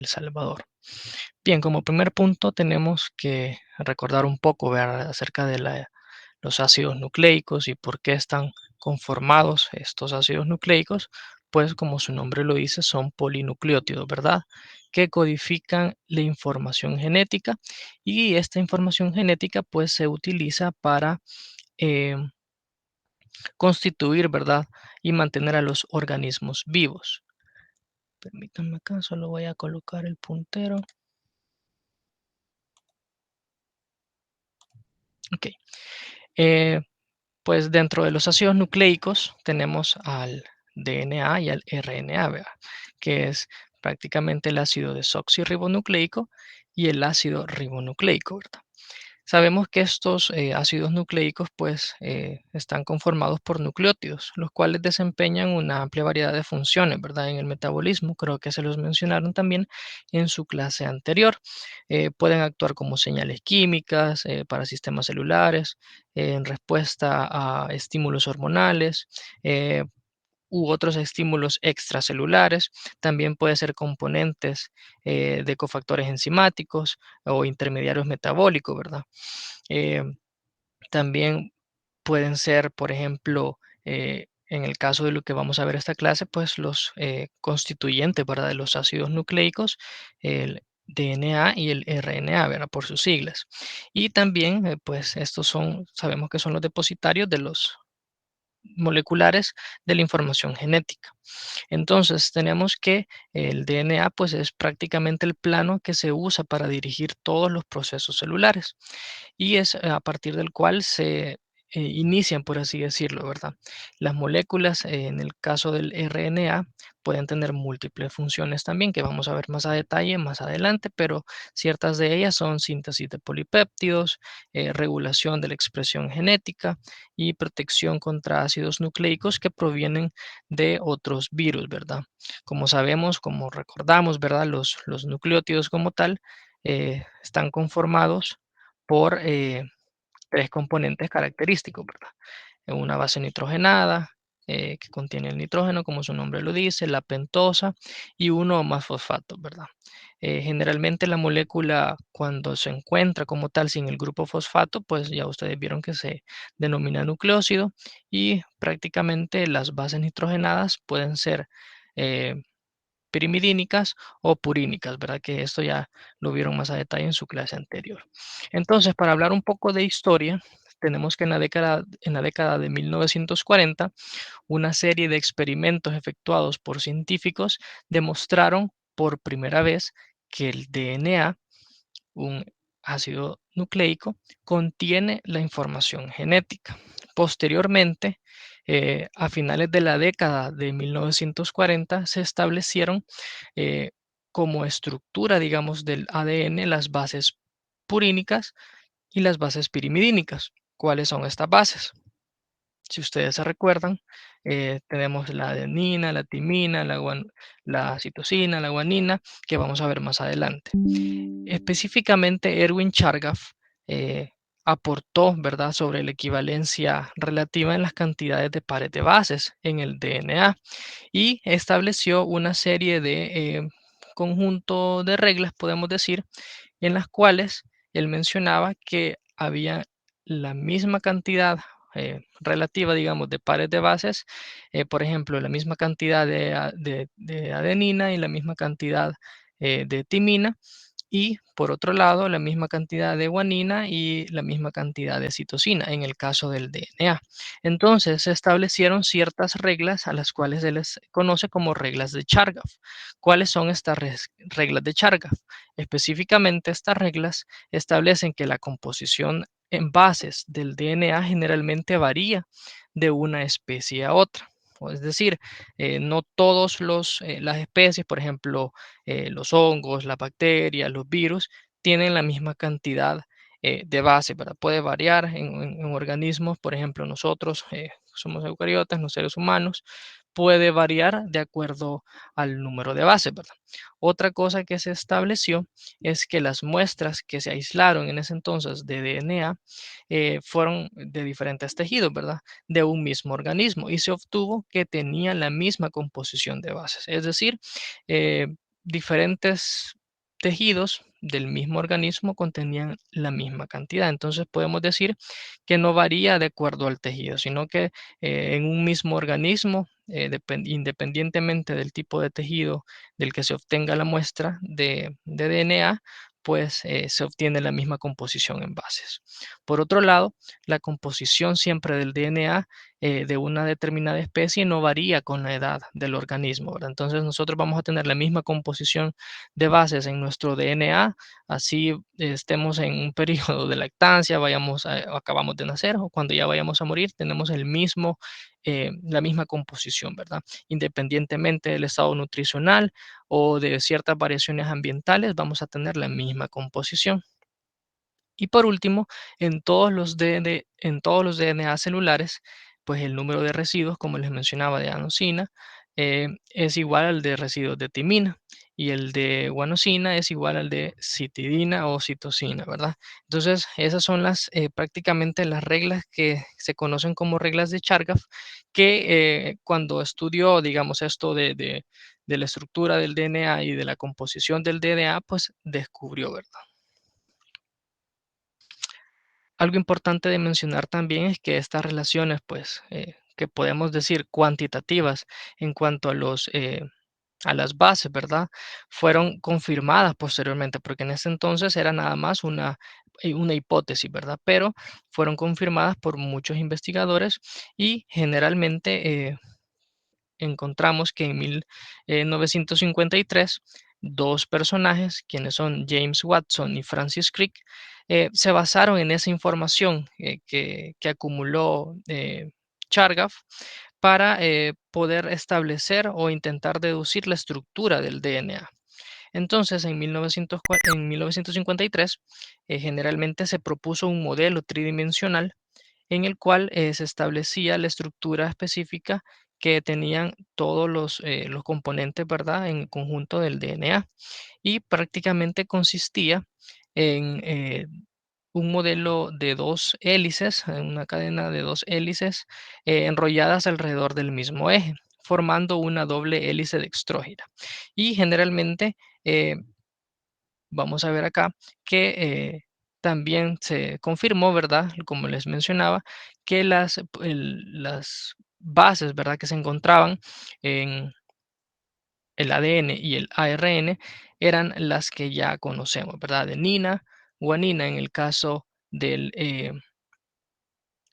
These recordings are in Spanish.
El Salvador. Bien, como primer punto tenemos que recordar un poco, ¿verdad?, acerca de los ácidos nucleicos y por qué están conformados estos ácidos nucleicos. Pues como su nombre lo dice, son polinucleótidos, ¿verdad? Que codifican la información genética, y esta información genética pues se utiliza para eh, constituir, ¿verdad?, y mantener a los organismos vivos. Permítanme acá, solo voy a colocar el puntero. Ok. Eh, pues dentro de los ácidos nucleicos tenemos al DNA y al RNA, ¿verdad?, que es prácticamente el ácido desoxirribonucleico y el ácido ribonucleico, ¿verdad? Sabemos que estos ácidos nucleicos pues están conformados por nucleótidos, los cuales desempeñan una amplia variedad de funciones, ¿verdad? En el metabolismo, creo que se los mencionaron también en su clase anterior. Pueden actuar como señales químicas para sistemas celulares, en respuesta a estímulos hormonales, eh, u otros estímulos extracelulares. También puede ser componentes de cofactores enzimáticos o intermediarios metabólicos, ¿verdad? Eh, También pueden ser, por ejemplo, en el caso de lo que vamos a ver esta clase, pues los constituyentes, ¿verdad?, de los ácidos nucleicos, el DNA y el RNA, ¿verdad?, por sus siglas. Y también, pues estos son, sabemos que son los depositarios de los moleculares de la información genética. Entonces, tenemos que el DNA pues es prácticamente el plano que se usa para dirigir todos los procesos celulares, y es a partir del cual se inician, por así decirlo, ¿verdad? Las moléculas, en el caso del RNA, pueden tener múltiples funciones también, que vamos a ver más a detalle más adelante, pero ciertas de ellas son síntesis de polipéptidos, regulación de la expresión genética y protección contra ácidos nucleicos que provienen de otros virus, ¿verdad? Como sabemos, como recordamos, ¿verdad? Los nucleótidos como tal están conformados por tres componentes característicos, ¿verdad? Una base nitrogenada que contiene el nitrógeno, como su nombre lo dice, la pentosa y uno o más fosfatos, ¿verdad? Generalmente la molécula, cuando se encuentra como tal sin el grupo fosfato, pues ya ustedes vieron que se denomina nucleósido, y prácticamente las bases nitrogenadas pueden ser eh, pirimidínicas o purínicas, ¿verdad? Que esto ya lo vieron más a detalle en su clase anterior. Entonces, para hablar un poco de historia, tenemos que en la década de 1940, una serie de experimentos efectuados por científicos demostraron por primera vez que el DNA, un ácido nucleico, contiene la información genética. Posteriormente, a finales de la década de 1940, se establecieron como estructura, digamos, del ADN las bases purínicas y las bases pirimidínicas. ¿Cuáles son estas bases? Si ustedes se recuerdan, tenemos la adenina, la timina, la citosina, la guanina, que vamos a ver más adelante. Específicamente, Erwin Chargaff eh, aportó, ¿verdad?, sobre la equivalencia relativa en las cantidades de pares de bases en el DNA, y estableció una serie de conjunto de reglas, podemos decir, en las cuales él mencionaba que había la misma cantidad relativa, digamos, de pares de bases, por ejemplo, la misma cantidad de adenina y la misma cantidad de timina, y por otro lado, la misma cantidad de guanina y la misma cantidad de citosina en el caso del DNA. Entonces, se establecieron ciertas reglas a las cuales se les conoce como reglas de Chargaff. ¿Cuáles son estas reglas de Chargaff? Específicamente, estas reglas establecen que la composición en bases del DNA generalmente varía de una especie a otra. Es decir, no todas las especies, por ejemplo, los hongos, las bacterias, los virus, tienen la misma cantidad de base, ¿verdad? Puede variar en organismos, por ejemplo, nosotros somos eucariotas, los seres humanos, puede variar de acuerdo al número de bases, ¿verdad? Otra cosa que se estableció es que las muestras que se aislaron en ese entonces de DNA fueron de diferentes tejidos, ¿verdad?, de un mismo organismo, y se obtuvo que tenían la misma composición de bases. Es decir, diferentes tejidos del mismo organismo contenían la misma cantidad. Entonces podemos decir que no varía de acuerdo al tejido, sino que en un mismo organismo, independientemente del tipo de tejido del que se obtenga la muestra de DNA, pues se obtiene la misma composición en bases. Por otro lado, la composición siempre del DNA de una determinada especie no varía con la edad del organismo, ¿verdad? Entonces nosotros vamos a tener la misma composición de bases en nuestro DNA, así estemos en un periodo de lactancia, acabamos de nacer o cuando ya vayamos a morir, tenemos la misma composición, ¿verdad? Independientemente del estado nutricional o de ciertas variaciones ambientales, vamos a tener la misma composición. Y por último, en todos los DNA celulares, pues el número de residuos, como les mencionaba, de adenosina, es igual al de residuos de timina y el de guanosina es igual al de citidina o citosina, ¿verdad? Entonces, esas son prácticamente las reglas que se conocen como reglas de Chargaff, que cuando estudió, digamos, esto de la estructura del DNA y de la composición del DNA, pues descubrió, ¿verdad? Algo importante de mencionar también es que estas relaciones, pues, que podemos decir cuantitativas en cuanto a las bases, ¿verdad? Fueron confirmadas posteriormente, porque en ese entonces era nada más una hipótesis, ¿verdad? Pero fueron confirmadas por muchos investigadores y generalmente encontramos que en 1953 dos personajes, quienes son James Watson y Francis Crick, se basaron en esa información que acumuló Chargaff para poder establecer o intentar deducir la estructura del DNA. Entonces, en 1953, generalmente se propuso un modelo tridimensional en el cual se establecía la estructura específica que tenían todos los componentes, ¿verdad?, en el conjunto del DNA. Y prácticamente consistía en un modelo de dos hélices, una cadena de dos hélices enrolladas alrededor del mismo eje, formando una doble hélice dextrógira. Y generalmente eh, vamos a ver acá que también se confirmó, ¿verdad? Como les mencionaba, que las bases, ¿verdad? Que se encontraban en el ADN y el ARN eran las que ya conocemos, ¿verdad? Adenina, guanina en el caso de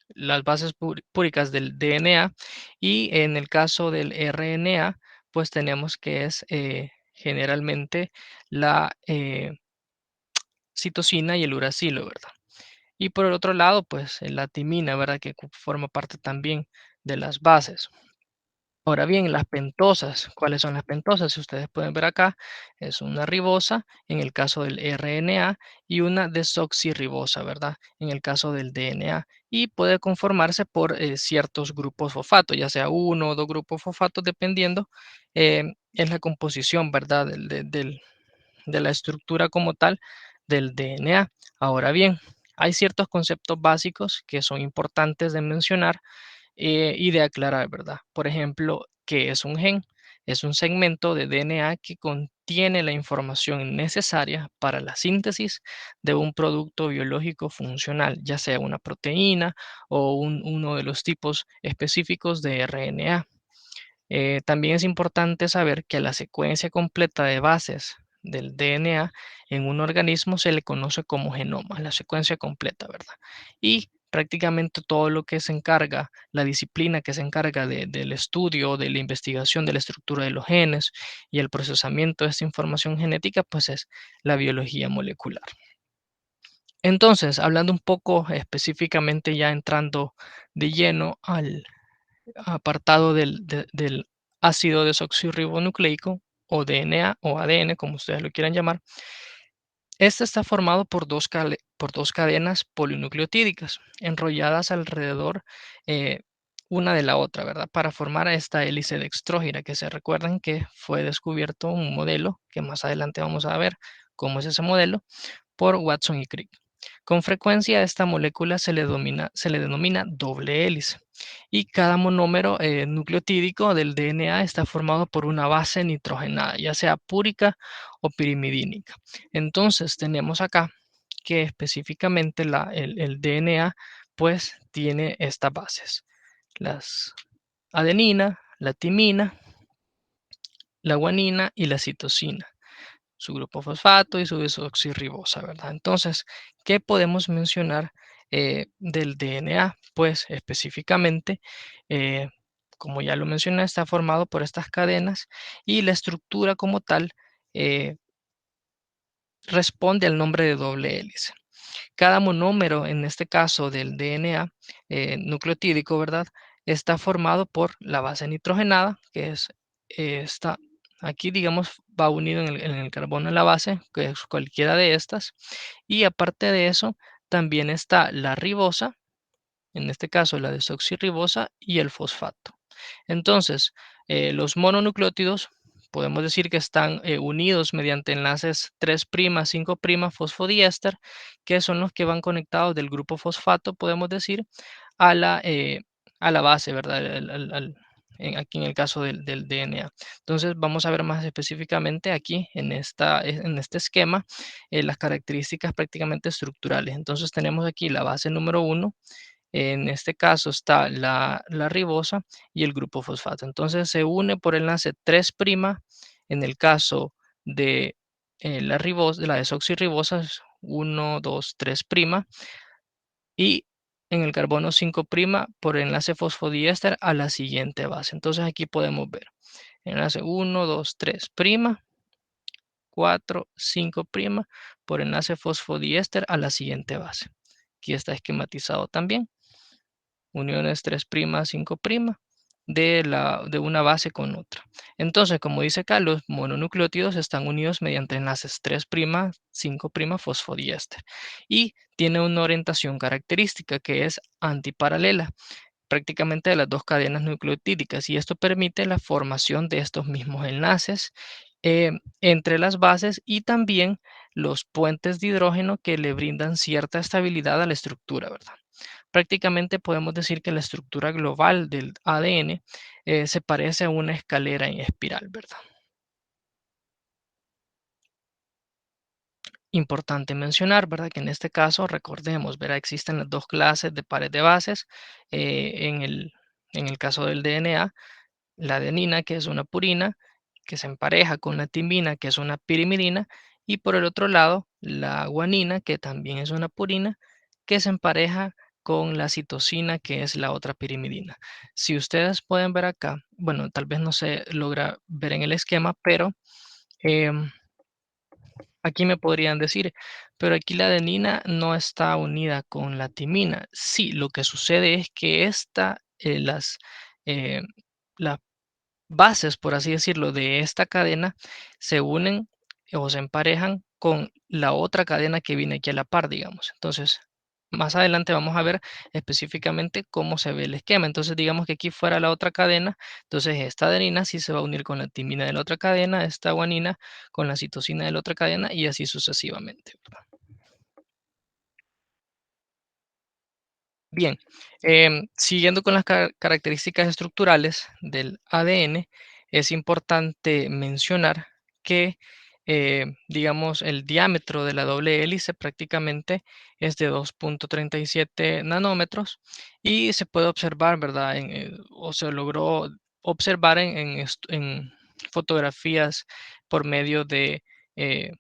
las bases púricas del DNA y en el caso del RNA, pues tenemos que es generalmente la citosina y el uracilo, ¿verdad? Y por el otro lado, pues la timina, ¿verdad? Que forma parte también de las bases. Ahora bien, las pentosas, ¿cuáles son las pentosas? Si ustedes pueden ver acá, es una ribosa en el caso del RNA y una desoxirribosa, ¿verdad? En el caso del DNA. Y puede conformarse por ciertos grupos fosfatos, ya sea uno o dos grupos fosfatos, dependiendo en la composición, ¿verdad? De la estructura como tal del DNA. Ahora bien, hay ciertos conceptos básicos que son importantes de mencionar y de aclarar, ¿verdad? Por ejemplo, ¿qué es un gen? Es un segmento de DNA que contiene la información necesaria para la síntesis de un producto biológico funcional, ya sea una proteína o uno de los tipos específicos de RNA. También es importante saber que a la secuencia completa de bases del DNA en un organismo se le conoce como genoma, la secuencia completa, ¿verdad? Y prácticamente todo lo que se encarga, la disciplina que se encarga del estudio, de la investigación de la estructura de los genes y el procesamiento de esta información genética, pues es la biología molecular. Entonces, hablando un poco específicamente ya entrando de lleno al apartado del ácido desoxirribonucleico o DNA o ADN, como ustedes lo quieran llamar. Este está formado por dos cadenas polinucleotídicas enrolladas alrededor una de la otra, ¿verdad? Para formar esta hélice dextrógira, que se recuerdan que fue descubierto un modelo, que más adelante vamos a ver cómo es ese modelo, por Watson y Crick. Con frecuencia, a esta molécula se le denomina doble hélice y cada monómero nucleotídico del DNA está formado por una base nitrogenada, ya sea púrica o pirimidínica. Entonces, tenemos acá que específicamente el DNA pues tiene estas bases, las adenina, la timina, la guanina y la citosina, su grupo fosfato y su desoxirribosa, ¿verdad? Entonces, ¿qué podemos mencionar del DNA? Pues específicamente, eh, como ya lo mencioné, está formado por estas cadenas y la estructura como tal eh, responde al nombre de doble hélice. Cada monómero, en este caso del DNA nucleotídico, ¿verdad? Está formado por la base nitrogenada, que es esta, aquí digamos, va unido en el carbono en la base, que es cualquiera de estas. Y aparte de eso, también está la ribosa, en este caso la desoxirribosa y el fosfato. Entonces, los mononucleótidos podemos decir que están unidos mediante enlaces 3' 5' fosfodiéster, que son los que van conectados del grupo fosfato, podemos decir, a a la base, ¿verdad? Aquí en el caso del DNA. Entonces, vamos a ver más específicamente aquí en este esquema las características prácticamente estructurales. Entonces, tenemos aquí la base número uno, en este caso está la ribosa y el grupo fosfato. Entonces se une por el enlace 3' en el caso de la ribosa, de la desoxirribosa es 1, 2, 3' y en el carbono 5' por enlace fosfodiéster a la siguiente base. Entonces aquí podemos ver enlace 1, 2, 3', 4, 5' por enlace fosfodiéster a la siguiente base. Aquí está esquematizado también. Uniones 3', 5' de una base con otra. Entonces, como dice acá, los mononucleótidos están unidos mediante enlaces 3', 5' fosfodiéster y tiene una orientación característica que es antiparalela prácticamente de las dos cadenas nucleotídicas y esto permite la formación de estos mismos enlaces entre las bases y también los puentes de hidrógeno que le brindan cierta estabilidad a la estructura, ¿verdad? Prácticamente podemos decir que la estructura global del ADN se parece a una escalera en espiral, ¿verdad? Importante mencionar, ¿verdad? Que en este caso, recordemos, ¿verdad? Existen las dos clases de pares de bases. En el caso del DNA, la adenina, que es una purina, que se empareja con la timina, que es una pirimidina, y por el otro lado, la guanina, que también es una purina, que se empareja con la citosina, que es la otra pirimidina. Si ustedes pueden ver acá, bueno, tal vez no se logra ver en el esquema, pero em, aquí me podrían decir, pero aquí la adenina no está unida con la timina. Sí, lo que sucede es que eh, las bases, por así decirlo, de esta cadena se unen o se emparejan con la otra cadena que viene aquí a la par, digamos. Entonces, más adelante vamos a ver específicamente cómo se ve el esquema. Entonces, digamos que aquí fuera la otra cadena, entonces esta adenina sí se va a unir con la timina de la otra cadena, esta guanina con la citosina de la otra cadena y así sucesivamente, ¿verdad? Bien, siguiendo con las características estructurales del ADN, es importante mencionar que, digamos, el diámetro de la doble hélice prácticamente es de 2,37 nanómetros y se puede observar, ¿verdad? O se logró observar en fotografías por medio de eh,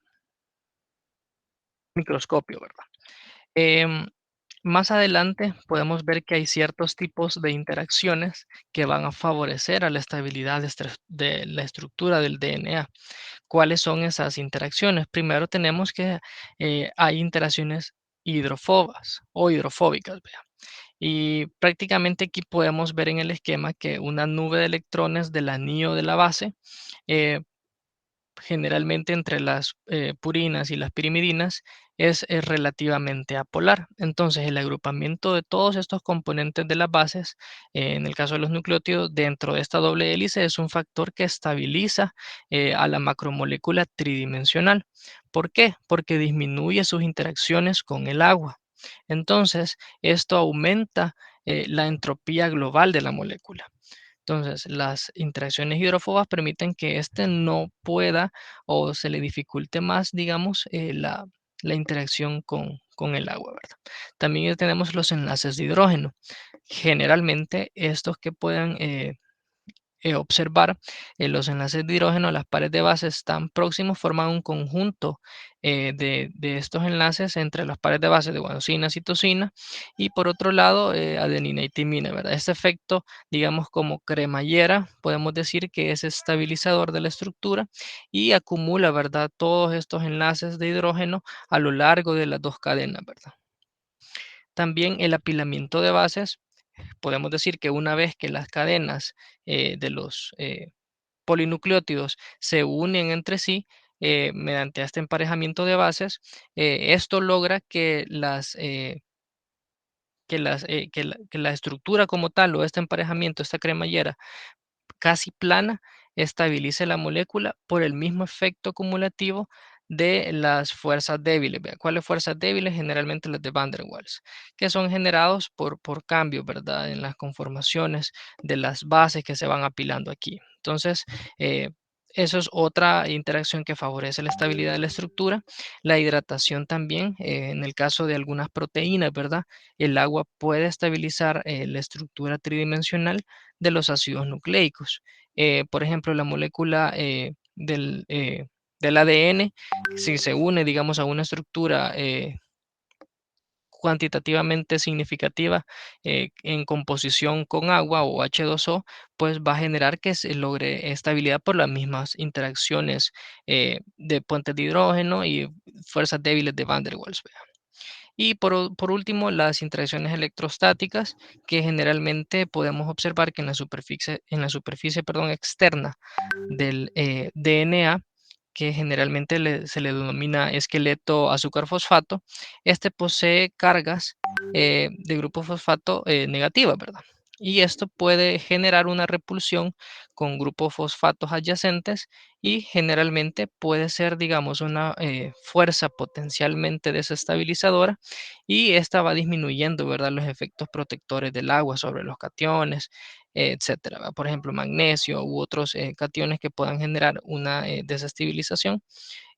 microscopio, ¿verdad? Em, Más adelante podemos ver que hay ciertos tipos de interacciones que van a favorecer a la estabilidad de la estructura del DNA. ¿Cuáles son esas interacciones? Primero tenemos que hay interacciones hidrofobas o hidrofóbicas, vea. Y prácticamente aquí podemos ver en el esquema que una nube de electrones del anillo de la base eh, generalmente entre las purinas y las pirimidinas es relativamente apolar. Entonces, el agrupamiento de todos estos componentes de las bases, en el caso de los nucleótidos, dentro de esta doble hélice es un factor que estabiliza a la macromolécula tridimensional. ¿Por qué? Porque disminuye sus interacciones con el agua. Entonces, esto aumenta la entropía global de la molécula. Entonces, las interacciones hidrófobas permiten que éste no pueda o se le dificulte más, digamos, la interacción con el agua, ¿verdad? También tenemos los enlaces de hidrógeno. Generalmente, estos que puedan observar los enlaces de hidrógeno, las pares de base están próximos, forman un conjunto de estos enlaces entre las pares de base de guanosina, citosina y por otro lado adenina y timina, ¿verdad? Este efecto, digamos como cremallera, podemos decir que es estabilizador de la estructura y acumula, ¿verdad? Todos estos enlaces de hidrógeno a lo largo de las dos cadenas, ¿verdad? También el apilamiento de bases, podemos decir que una vez que las cadenas de los polinucleótidos se unen entre sí mediante este emparejamiento de bases, esto logra que la estructura como tal o este emparejamiento, esta cremallera casi plana, estabilice la molécula por el mismo efecto acumulativo de las fuerzas débiles. ¿Vea? ¿Cuáles fuerzas débiles? Generalmente las de Van der Waals, que son generados por cambios, ¿verdad? En las conformaciones de las bases que se van apilando aquí. Entonces, eso es otra interacción que favorece la estabilidad de la estructura. La hidratación también, en el caso de algunas proteínas, ¿verdad? El agua puede estabilizar la estructura tridimensional de los ácidos nucleicos. Por ejemplo, la molécula del ADN, si se une, digamos, a una estructura cuantitativamente significativa en composición con agua o H2O, pues va a generar que se logre estabilidad por las mismas interacciones de puentes de hidrógeno y fuerzas débiles de Van der Waals. Y por último, las interacciones electrostáticas, que generalmente podemos observar que en la superficie, perdón, externa del DNA, que generalmente se le denomina esqueleto azúcar fosfato, este posee cargas de grupo fosfato negativas, ¿verdad? Y esto puede generar una repulsión con grupos fosfatos adyacentes y generalmente puede ser, digamos, una fuerza potencialmente desestabilizadora y esta va disminuyendo, ¿verdad?, los efectos protectores del agua sobre los cationes, etcétera, ¿va? Por ejemplo, magnesio u otros cationes que puedan generar una desestabilización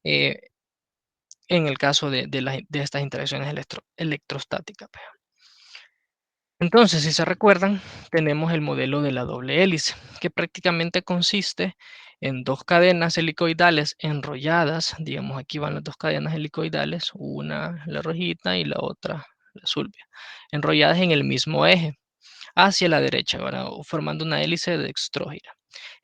eh, en el caso de estas interacciones electrostáticas. Entonces, si se recuerdan, tenemos el modelo de la doble hélice, que prácticamente consiste en dos cadenas helicoidales enrolladas, digamos aquí van las dos cadenas helicoidales, una la rojita y la otra la azul, vea, enrolladas en el mismo eje, hacia la derecha, ¿verdad? O formando una hélice dextrógira.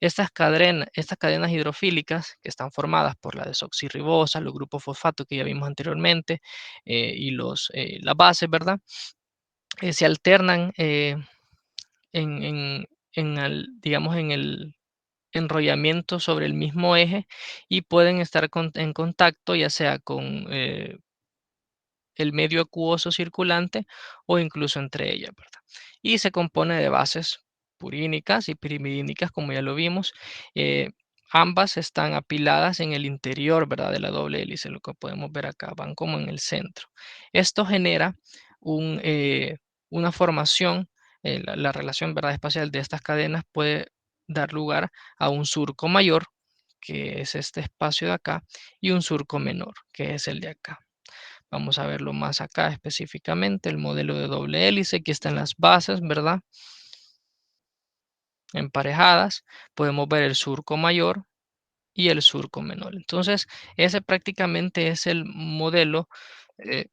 Estas cadenas hidrofílicas, que están formadas por la desoxirribosa, los grupos fosfato que ya vimos anteriormente, y las bases, ¿verdad? Se alternan en, en- digamos, en el enrollamiento sobre el mismo eje y pueden estar en contacto ya sea con el medio acuoso circulante o incluso entre ellas, ¿verdad? Y se compone de bases purínicas y pirimidínicas, como ya lo vimos. eh, Ambas están apiladas en el interior, ¿verdad? De la doble hélice, lo que podemos ver acá, van como en el centro. Esto genera un, una formación, la relación, ¿verdad?, espacial de estas cadenas puede dar lugar a un surco mayor, que es este espacio de acá, y un surco menor, que es el de acá. Vamos a verlo más acá específicamente, el modelo de doble hélice, aquí están las bases, ¿verdad? Emparejadas, podemos ver el surco mayor y el surco menor. Entonces, ese prácticamente es el modelo eh,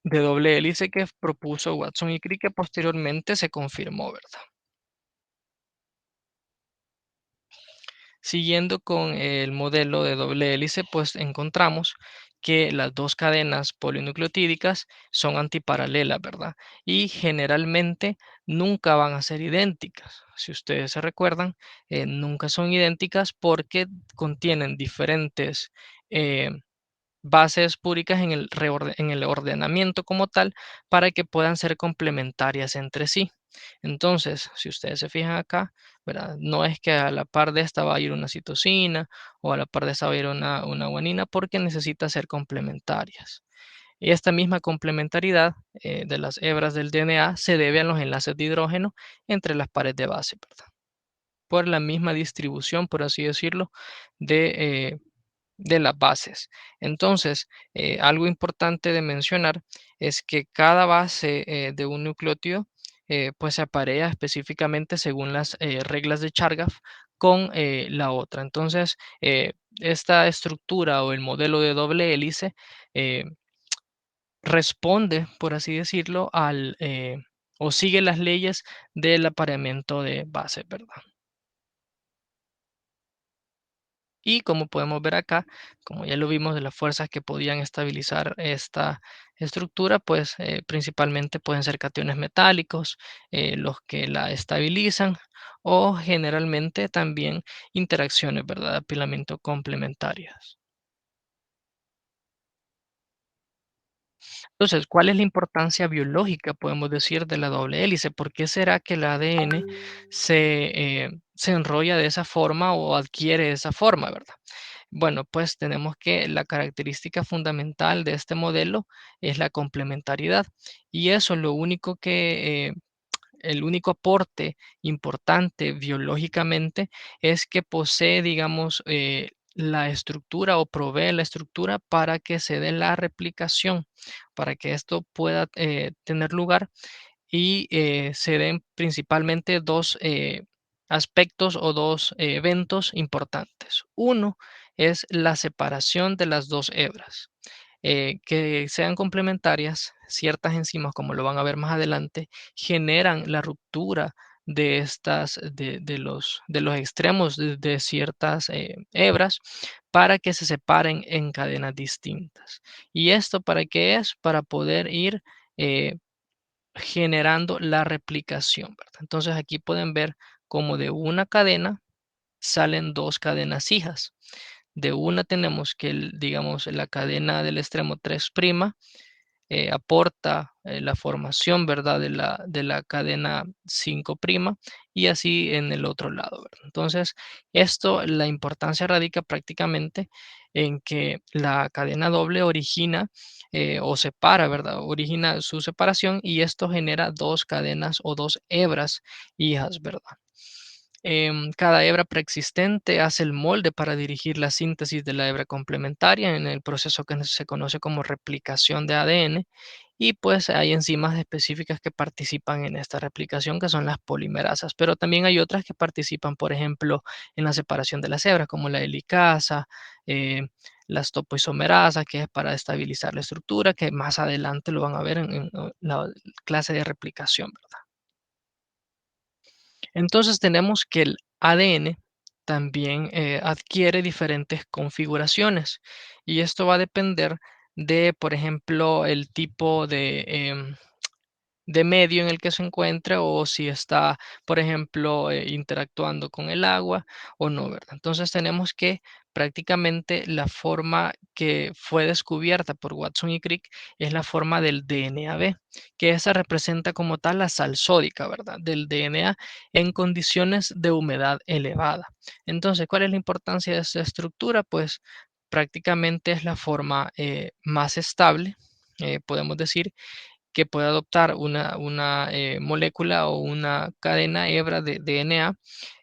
de doble hélice que propuso Watson y Crick, que posteriormente se confirmó, ¿verdad? Siguiendo con el modelo de doble hélice, pues encontramos que las dos cadenas polinucleotídicas son antiparalelas, ¿verdad? Y generalmente nunca van a ser idénticas. Si ustedes se recuerdan, nunca son idénticas porque contienen diferentes eh, bases púricas en el ordenamiento como tal para que puedan ser complementarias entre sí. Entonces, si ustedes se fijan acá, ¿verdad? No es que a la par de esta va a ir una citosina o a la par de esta va a ir una guanina porque necesita ser complementarias. Y esta misma complementariedad de las hebras del DNA se debe a los enlaces de hidrógeno entre las pares de base, ¿verdad? Por la misma distribución, por así decirlo, de, de las bases. Entonces, algo importante de mencionar es que cada base de un nucleótido pues se aparea específicamente según las reglas de Chargaff con la otra. Entonces, esta estructura o el modelo de doble hélice eh, responde, por así decirlo, o sigue las leyes del apareamiento de bases, ¿verdad? Y como podemos ver acá, como ya lo vimos de las fuerzas que podían estabilizar esta estructura, pues principalmente pueden ser cationes metálicos, los que la estabilizan, o generalmente también interacciones, ¿verdad? De apilamiento complementarias. Entonces, ¿cuál es la importancia biológica, podemos decir, de la doble hélice? ¿Por qué será que el ADN se enrolla de esa forma o adquiere esa forma, ¿verdad? Bueno, pues tenemos que la característica fundamental de este modelo es la complementariedad y eso lo único el único aporte importante biológicamente es que posee, digamos, la estructura o provee la estructura para que se dé la replicación, para que esto pueda tener lugar y se den principalmente dos aspectos o dos eventos importantes. Uno es la separación de las dos hebras. Que sean complementarias, ciertas enzimas, como lo van a ver más adelante, generan la ruptura de de los extremos de ciertas hebras para que se separen en cadenas distintas. ¿Y esto para qué es? Para poder ir eh, generando la replicación, ¿verdad? Entonces aquí pueden ver como de una cadena salen dos cadenas hijas. De una tenemos que, digamos, la cadena del extremo 3' aporta la formación, ¿verdad? De la cadena 5' y así en el otro lado, ¿verdad? Entonces, esto, la importancia radica prácticamente en que la cadena doble origina o separa, ¿verdad? Origina su separación y esto genera dos cadenas o dos hebras hijas, ¿verdad? Cada hebra preexistente hace el molde para dirigir la síntesis de la hebra complementaria en el proceso que se conoce como replicación de ADN. Y pues hay enzimas específicas que participan en esta replicación, que son las polimerasas, pero también hay otras que participan, por ejemplo, en la separación de las hebras, como la helicasa, eh, las topoisomerasas, que es para estabilizar la estructura, que más adelante lo van a ver en la clase de replicación, ¿verdad? Entonces tenemos que el ADN también adquiere diferentes configuraciones y esto va a depender de, por ejemplo, el tipo de medio en el que se encuentra o si está, por ejemplo, interactuando con el agua o no, ¿verdad? Entonces tenemos que prácticamente la forma que fue descubierta por Watson y Crick es la forma del DNAB, que esa representa como tal la sal sódica, ¿verdad? Del DNA en condiciones de humedad elevada. Entonces, ¿cuál es la importancia de esta estructura? Pues prácticamente es la forma más estable, podemos decir, que puede adoptar una molécula o una cadena hebra de DNA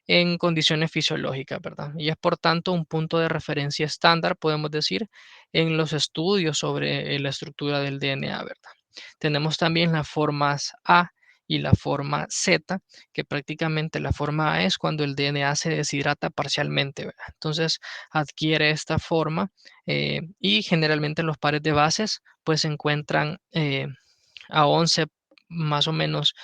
en condiciones fisiológicas, ¿verdad? Y es por tanto un punto de referencia estándar, podemos decir, en los estudios sobre la estructura del DNA, ¿verdad? Tenemos también las formas A y la forma Z, que prácticamente la forma A es cuando el DNA se deshidrata parcialmente, ¿verdad? Entonces adquiere esta forma y generalmente los pares de bases pues se encuentran a 11 más o menos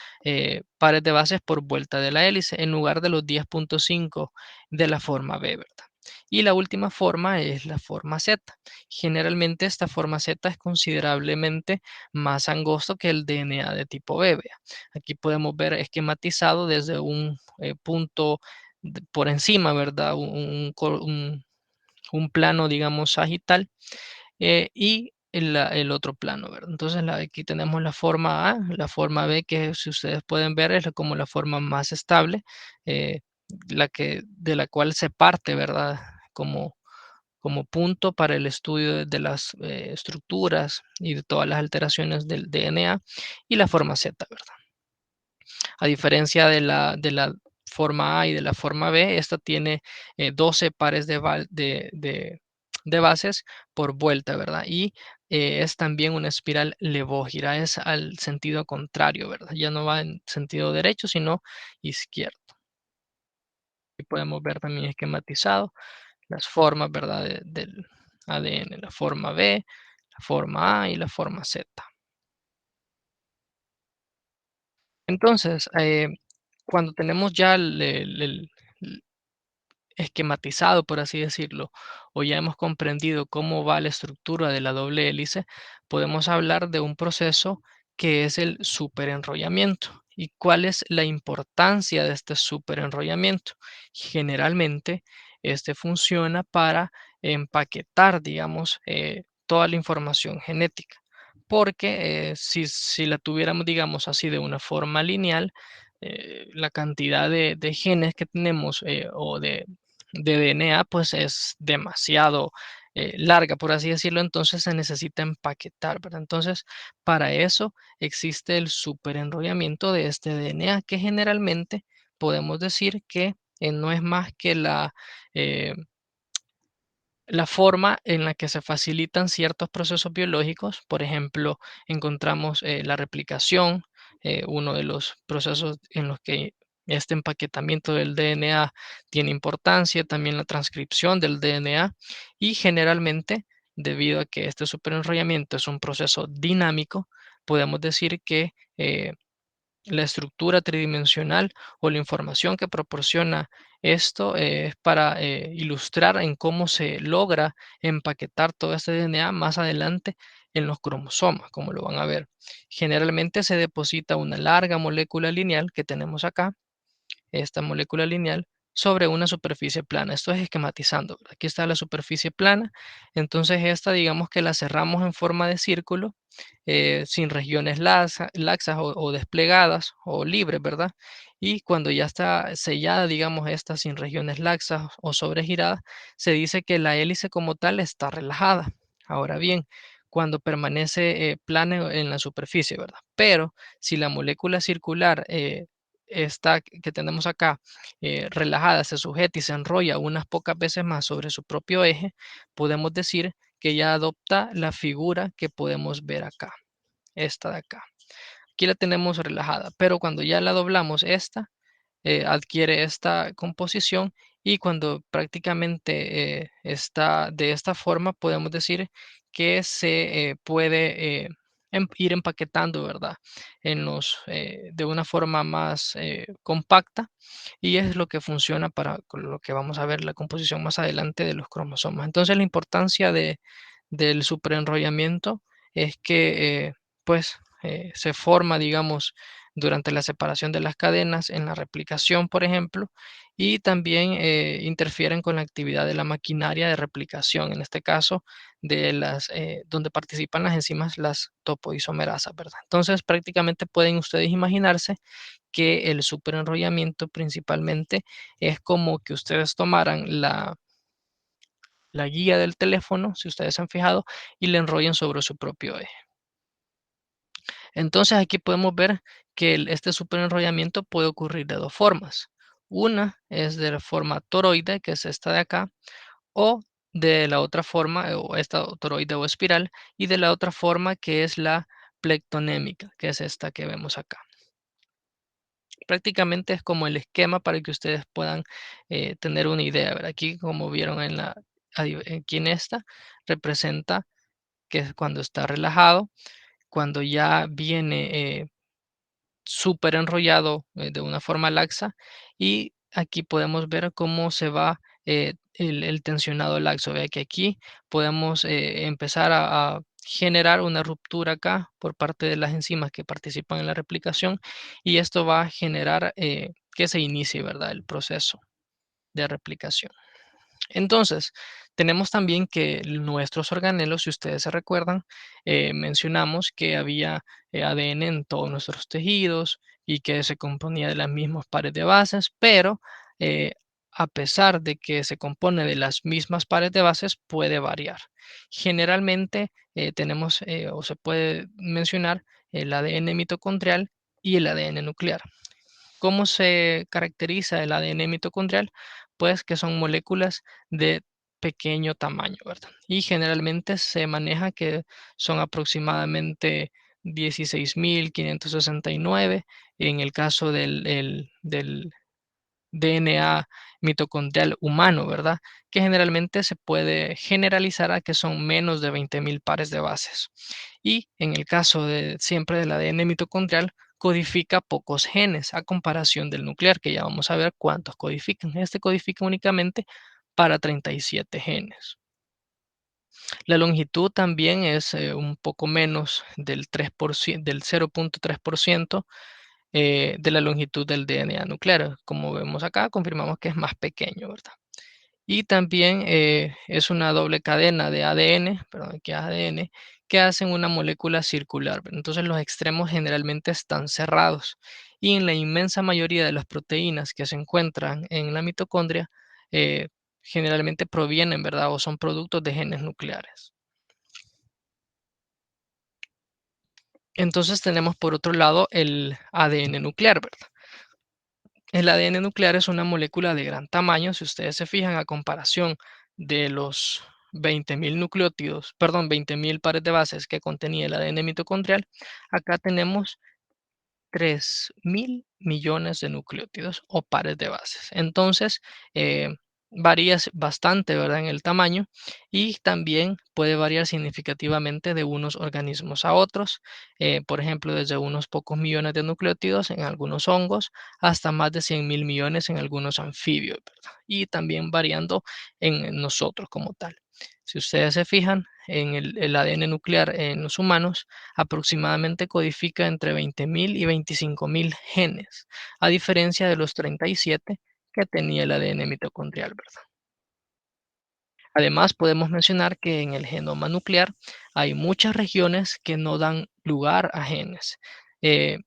pares de bases por vuelta de la hélice en lugar de los 10,5 de la forma B, ¿verdad? Y la última forma es la forma Z. Generalmente esta forma Z es considerablemente más angosto que el DNA de tipo B. Vea. Aquí podemos ver esquematizado desde un punto por encima, ¿verdad? Un plano, digamos, sagital y el otro plano, ¿verdad? Entonces, aquí tenemos la forma A, la forma B, que si ustedes pueden ver es como la forma más estable, eh, de la cual se parte, ¿verdad? Como punto para el estudio de las estructuras y de todas las alteraciones del DNA, y la forma Z, ¿verdad? A diferencia de la forma A y de la forma B, esta tiene 12 pares de bases por vuelta, ¿verdad? Y es también una espiral levógira, es al sentido contrario, ¿verdad? Ya no va en sentido derecho, sino izquierdo. Y podemos ver también esquematizado las formas, ¿verdad? Del ADN, la forma B, la forma A y la forma Z. Entonces, cuando tenemos ya el esquematizado, por así decirlo, o ya hemos comprendido cómo va la estructura de la doble hélice, podemos hablar de un proceso que es el superenrollamiento. ¿Y cuál es la importancia de este superenrollamiento? Generalmente, este funciona para empaquetar, digamos, toda la información genética. Porque si la tuviéramos, digamos así, de una forma lineal, la cantidad de genes que tenemos o de DNA, pues es demasiado larga, por así decirlo, entonces se necesita empaquetar, ¿verdad? Entonces, para eso existe el superenrollamiento de este DNA, que generalmente podemos decir que no es más que eh, la forma en la que se facilitan ciertos procesos biológicos. Por ejemplo, encontramos la replicación, uno de los procesos en los que este empaquetamiento del DNA tiene importancia, también la transcripción del DNA, y generalmente, debido a que este superenrollamiento es un proceso dinámico, podemos decir que la estructura tridimensional o la información que proporciona esto es para ilustrar en cómo se logra empaquetar todo este DNA más adelante en los cromosomas, como lo van a ver. Generalmente se deposita una larga molécula lineal que tenemos acá, esta molécula lineal, sobre una superficie plana. Esto es esquematizando, ¿verdad? Aquí está la superficie plana, entonces esta digamos que la cerramos en forma de círculo, sin regiones laxas o desplegadas o libres, ¿verdad? Y cuando ya está sellada, digamos, esta sin regiones laxas o sobregiradas, se dice que la hélice como tal está relajada. Ahora bien, cuando permanece plana en la superficie, ¿verdad? Pero si la molécula circular esta que tenemos acá relajada, se sujeta y se enrolla unas pocas veces más sobre su propio eje, podemos decir que ya adopta la figura que podemos ver acá, esta de acá. Aquí la tenemos relajada, pero cuando ya la doblamos, esta adquiere esta composición, y cuando prácticamente está de esta forma, podemos decir que se puede ir empaquetando, ¿verdad? De una forma más compacta, y es lo que funciona para con lo que vamos a ver la composición más adelante de los cromosomas. Entonces, la importancia del superenrollamiento es que pues se forma, digamos, durante la separación de las cadenas, en la replicación, por ejemplo, y también interfieren con la actividad de la maquinaria de replicación, en este caso, donde participan las enzimas, las topoisomerasas, ¿verdad? Entonces, prácticamente pueden ustedes imaginarse que el superenrollamiento principalmente es como que ustedes tomaran la guía del teléfono, si ustedes se han fijado, y le enrollen sobre su propio eje. Entonces aquí podemos ver que este superenrollamiento puede ocurrir de dos formas. Una es de la forma toroide, que es esta de acá, o de la otra forma, o esta toroide o espiral, y de la otra forma que es la plectonémica, que es esta que vemos acá. Prácticamente es como el esquema para que ustedes puedan tener una idea. ¿Verdad? Aquí, como vieron aquí en esta, representa que es cuando está relajado, cuando ya viene súper enrollado de una forma laxa, y aquí podemos ver cómo se va el tensionado laxo. Vea que aquí podemos empezar a generar una ruptura acá por parte de las enzimas que participan en la replicación, y esto va a generar que se inicie, ¿verdad?, el proceso de replicación. Entonces, Tenemos también que nuestros organelos, si ustedes se recuerdan, mencionamos que había ADN en todos nuestros tejidos y que se componía de las mismas pares de bases, pero eh, a pesar de que se compone de las mismas pares de bases, puede variar. Generalmente tenemos o se puede mencionar el ADN mitocondrial y el ADN nuclear. ¿Cómo se caracteriza el ADN mitocondrial? Pues que son moléculas de pequeño tamaño, ¿verdad? Y generalmente se maneja que son aproximadamente 16.569 en el caso del DNA mitocondrial humano, ¿verdad? Que generalmente se puede generalizar a que son menos de 20.000 pares de bases. Y en el caso de siempre del ADN mitocondrial, codifica pocos genes a comparación del nuclear, que ya vamos a ver cuántos codifican. Este codifica únicamente para 37 genes. La longitud también es un poco menos del 3%, del 0.3% de la longitud del DNA nuclear. Como vemos acá, confirmamos que es más pequeño, ¿verdad? Y también es una doble cadena de ADN, perdón, que ADN, que hacen una molécula circular. Entonces los extremos generalmente están cerrados. Y en la inmensa mayoría de las proteínas que se encuentran en la mitocondria, eh, generalmente provienen, ¿verdad? O son productos de genes nucleares. Entonces tenemos por otro lado el ADN nuclear, ¿verdad? El ADN nuclear es una molécula de gran tamaño, si ustedes se fijan, a comparación de los 20.000 nucleótidos, perdón, 20.000 pares de bases que contenía el ADN mitocondrial. Acá tenemos 3.000 millones de nucleótidos o pares de bases. Entonces, varía bastante, ¿verdad? En el tamaño y también puede variar significativamente de unos organismos a otros. Por ejemplo, desde unos pocos millones de nucleótidos en algunos hongos hasta más de 100.000 millones en algunos anfibios, ¿verdad? Y también variando en nosotros como tal. Si ustedes se fijan en el ADN nuclear en los humanos, aproximadamente codifica entre 20.000 y 25.000 genes, a diferencia de los 37 que tenía el ADN mitocondrial, ¿verdad? Además, podemos mencionar que en el genoma nuclear hay muchas regiones que no dan lugar a genes,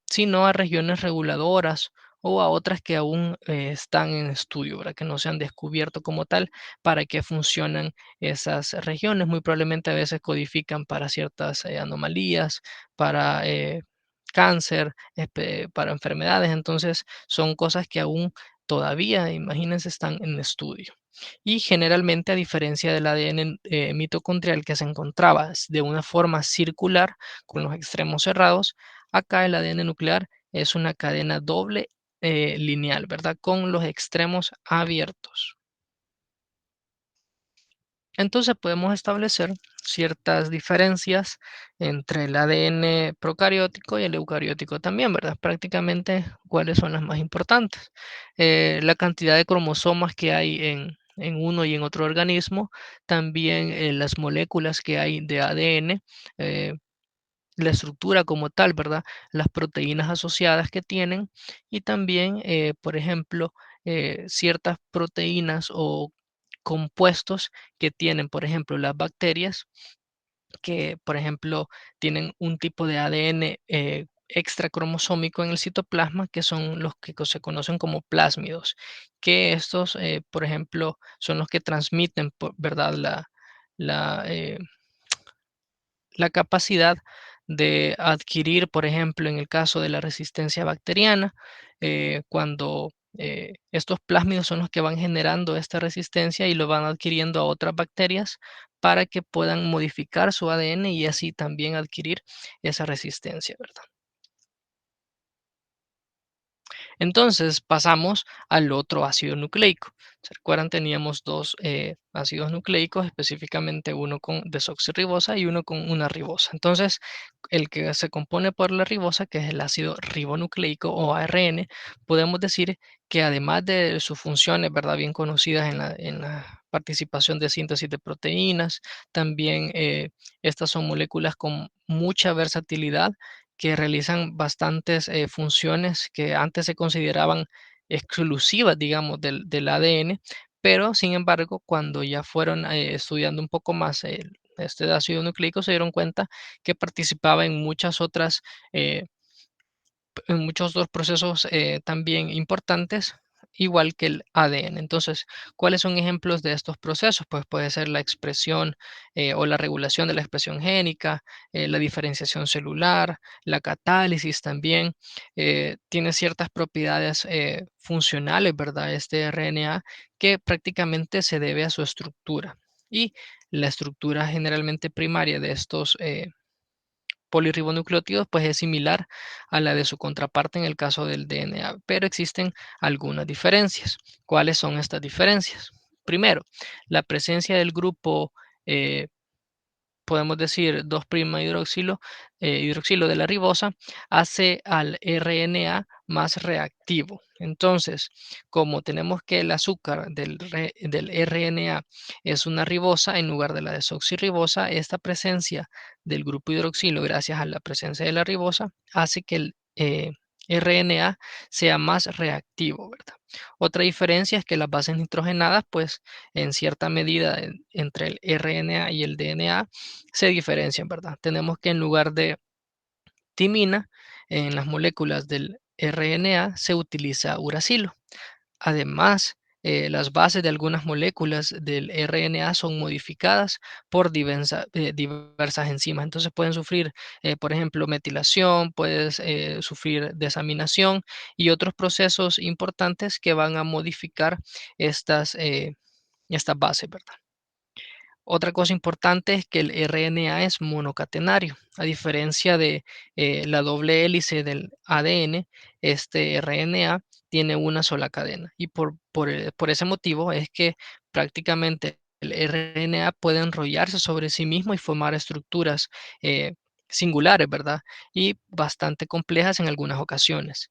sino a regiones reguladoras o a otras que aún están en estudio, ¿verdad? Que no se han descubierto como tal para qué funcionan esas regiones. Muy probablemente a veces codifican para ciertas anomalías, para cáncer, para enfermedades. Entonces, son cosas que aún todavía, imagínense, están en estudio. Y generalmente, a diferencia del ADN mitocondrial que se encontraba de una forma circular con los extremos cerrados, acá el ADN nuclear es una cadena doble lineal, ¿verdad? Con los extremos abiertos. Entonces podemos establecer ciertas diferencias entre el ADN procariótico y el eucariótico también, ¿verdad? Prácticamente cuáles son las más importantes. La cantidad de cromosomas que hay en uno y en otro organismo, también las moléculas que hay de ADN, eh, la estructura como tal, ¿verdad? Las proteínas asociadas que tienen y también, por ejemplo, ciertas proteínas o compuestos que tienen, por ejemplo, las bacterias, que, por ejemplo, tienen un tipo de ADN extra cromosómico en el citoplasma, que son los que se conocen como plásmidos, que estos, por ejemplo, son los que transmiten, ¿verdad? La, eh, la capacidad de adquirir, por ejemplo, en el caso de la resistencia bacteriana, cuando estos plásmidos son los que van generando esta resistencia y lo van adquiriendo a otras bacterias para que puedan modificar su ADN y así también adquirir esa resistencia, ¿verdad? Entonces pasamos al otro ácido nucleico. ¿Se recuerdan? Teníamos dos ácidos nucleicos, específicamente uno con desoxirribosa y uno con una ribosa. Entonces, el que se compone por la ribosa, que es el ácido ribonucleico o ARN, podemos decir que además de sus funciones, ¿verdad? Bien conocidas en la participación de síntesis de proteínas, también estas son moléculas con mucha versatilidad que realizan bastantes funciones que antes se consideraban exclusivas, digamos, del ADN, pero sin embargo, cuando ya fueron estudiando un poco más este ácido nucleico, se dieron cuenta que participaba eh, en muchos otros procesos también importantes, igual que el ADN. Entonces, ¿cuáles son ejemplos de estos procesos? Pues puede ser la expresión o la regulación de la expresión génica, la diferenciación celular, la catálisis también. Tiene ciertas propiedades funcionales, ¿verdad? Este RNA que prácticamente se debe a su estructura. Y la estructura generalmente primaria de estos polirribonucleótidos, pues es similar a la de su contraparte en el caso del DNA, pero existen algunas diferencias. ¿Cuáles son estas diferencias? Primero, la presencia del grupo eh, podemos decir 2' hidroxilo de la ribosa, hace al RNA más reactivo. Entonces, como tenemos que el azúcar del RNA es una ribosa en lugar de la desoxirribosa, esta presencia del grupo hidroxilo, gracias a la presencia de la ribosa, hace que el RNA sea más reactivo, ¿verdad? Otra diferencia es que las bases nitrogenadas, pues en cierta medida entre el RNA y el DNA, se diferencian, ¿verdad? Tenemos que en lugar de timina, en las moléculas del RNA se utiliza uracilo. Además, las bases de algunas moléculas del RNA son modificadas por diversas enzimas. Entonces pueden sufrir, por ejemplo, metilación, puedes sufrir desaminación y otros procesos importantes que van a modificar estas bases, ¿verdad? Otra cosa importante es que el RNA es monocatenario. A diferencia de la doble hélice del ADN, este RNA tiene una sola cadena. Y por ese motivo es que prácticamente el RNA puede enrollarse sobre sí mismo y formar estructuras eh, singulares, ¿verdad? Y bastante complejas en algunas ocasiones.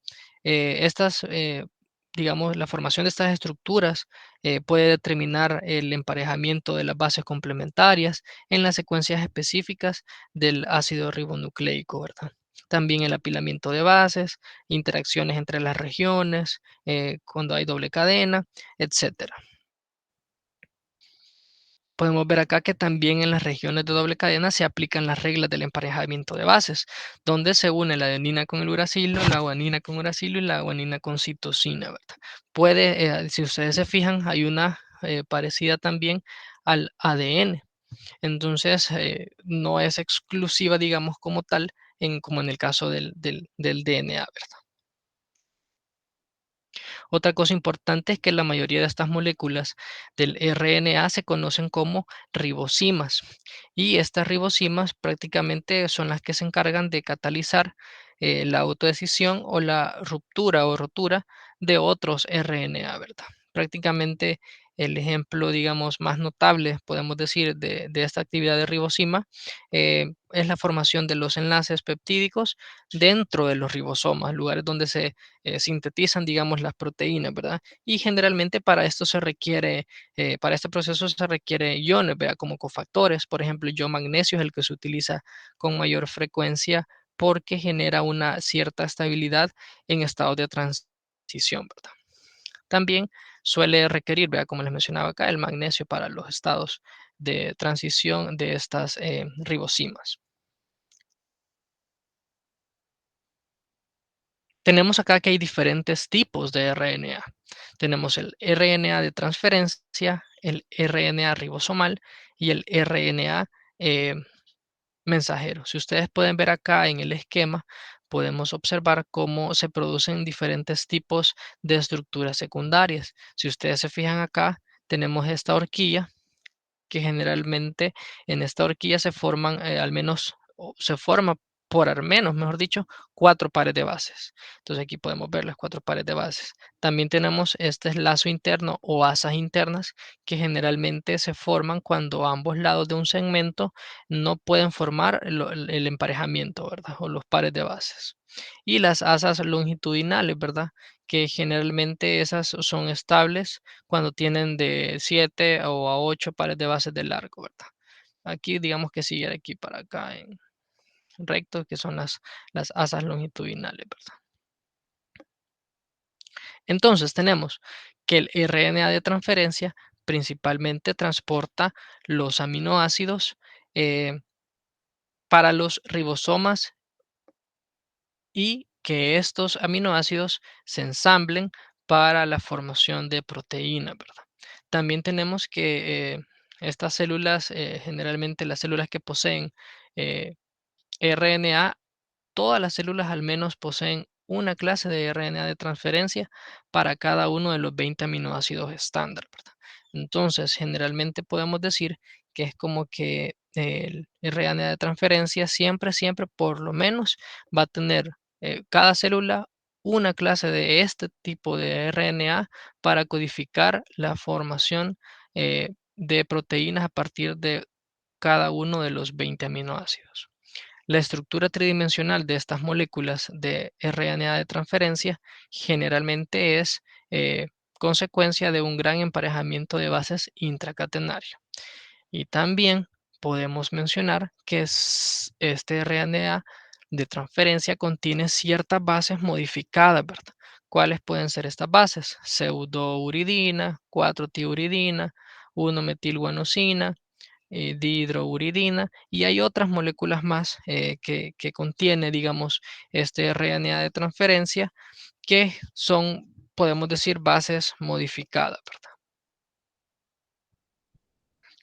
Digamos, la formación de estas estructuras puede determinar el emparejamiento de las bases complementarias en las secuencias específicas del ácido ribonucleico, ¿verdad? También el apilamiento de bases, interacciones entre las regiones, cuando hay doble cadena, etcétera. Podemos ver acá que también en las regiones de doble cadena se aplican las reglas del emparejamiento de bases, donde se une la adenina con el uracilo, la guanina con uracilo y la guanina con citosina, ¿verdad? Si ustedes se fijan, hay una parecida también al ADN. Entonces, no es exclusiva, digamos, como tal, como en el caso del DNA, ¿verdad? Otra cosa importante es que la mayoría de estas moléculas del RNA se conocen como ribosimas y estas ribosimas prácticamente son las que se encargan de catalizar la autodecisión o la ruptura o rotura de otros RNA, ¿verdad? Prácticamente el ejemplo, digamos, más notable, podemos decir, de esta actividad de ribosima es la formación de los enlaces peptídicos dentro de los ribosomas, lugares donde se sintetizan, digamos, las proteínas, ¿verdad? Y generalmente para esto se requiere, para este proceso se requiere iones, ¿verdad? Como cofactores. Por ejemplo, el ion magnesio es el que se utiliza con mayor frecuencia porque genera una cierta estabilidad en estados de transición, ¿verdad? También suele requerir, ¿verdad? Como les mencionaba acá, el magnesio para los estados de transición de estas ribosimas. Tenemos acá que hay diferentes tipos de RNA. Tenemos el RNA de transferencia, el RNA ribosomal y el RNA eh, mensajero. Si ustedes pueden ver acá en el esquema, podemos observar cómo se producen diferentes tipos de estructuras secundarias. Si ustedes se fijan acá, tenemos esta horquilla que generalmente en esta horquilla se forman al menos, o se forma por al menos, mejor dicho, 4 pares de bases. Entonces aquí podemos ver las 4 pares de bases. También tenemos este lazo interno o asas internas que generalmente se forman cuando ambos lados de un segmento no pueden formar el emparejamiento, ¿verdad? O los pares de bases. Y las asas longitudinales, ¿verdad? Que generalmente esas son estables cuando tienen de 7 o a 8 pares de bases de largo, ¿verdad? Aquí digamos que sigue de aquí para acá en recto, que son las asas longitudinales, ¿verdad? Entonces tenemos que el RNA de transferencia principalmente transporta los aminoácidos eh, para los ribosomas y que estos aminoácidos se ensamblen para la formación de proteína, ¿verdad? También tenemos que estas células, generalmente las células que poseen eh, RNA, todas las células al menos poseen una clase de RNA de transferencia para cada uno de los 20 aminoácidos estándar, ¿verdad? Entonces, generalmente podemos decir que es como que el RNA de transferencia siempre, siempre, por lo menos, va a tener cada célula una clase de este tipo de RNA para codificar la formación de proteínas a partir de cada uno de los 20 aminoácidos. La estructura tridimensional de estas moléculas de RNA de transferencia generalmente es consecuencia de un gran emparejamiento de bases intracatenario. Y también podemos mencionar que este RNA de transferencia contiene ciertas bases modificadas, ¿verdad? ¿Cuáles pueden ser estas bases? Pseudouridina, 4-tiuridina, 1-metilguanosina, dihidrouridina, y hay otras moléculas más que contiene, digamos, este RNA de transferencia que son, podemos decir, bases modificadas, ¿verdad?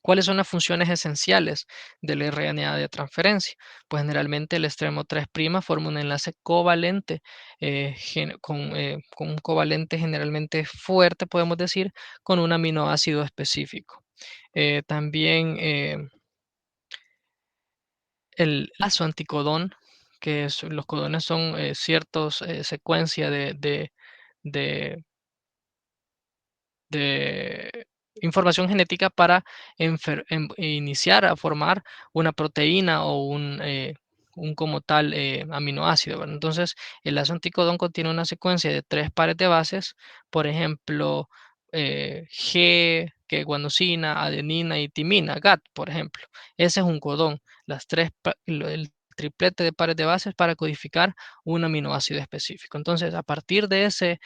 ¿Cuáles son las funciones esenciales del RNA de transferencia? Pues generalmente el extremo 3' forma un enlace covalente con un covalente generalmente fuerte, podemos decir, con un aminoácido específico. También el lazo anticodón, los codones son ciertas secuencia de de información genética para iniciar a formar una proteína o un como tal aminoácido, ¿verdad? Entonces, el lazo anticodón contiene una secuencia de 3 pares de bases, por ejemplo, G, que es guanosina, adenina y timina, GAT, por ejemplo. Ese es un codón, el triplete de pares de bases para codificar un aminoácido específico. Entonces, a partir de ese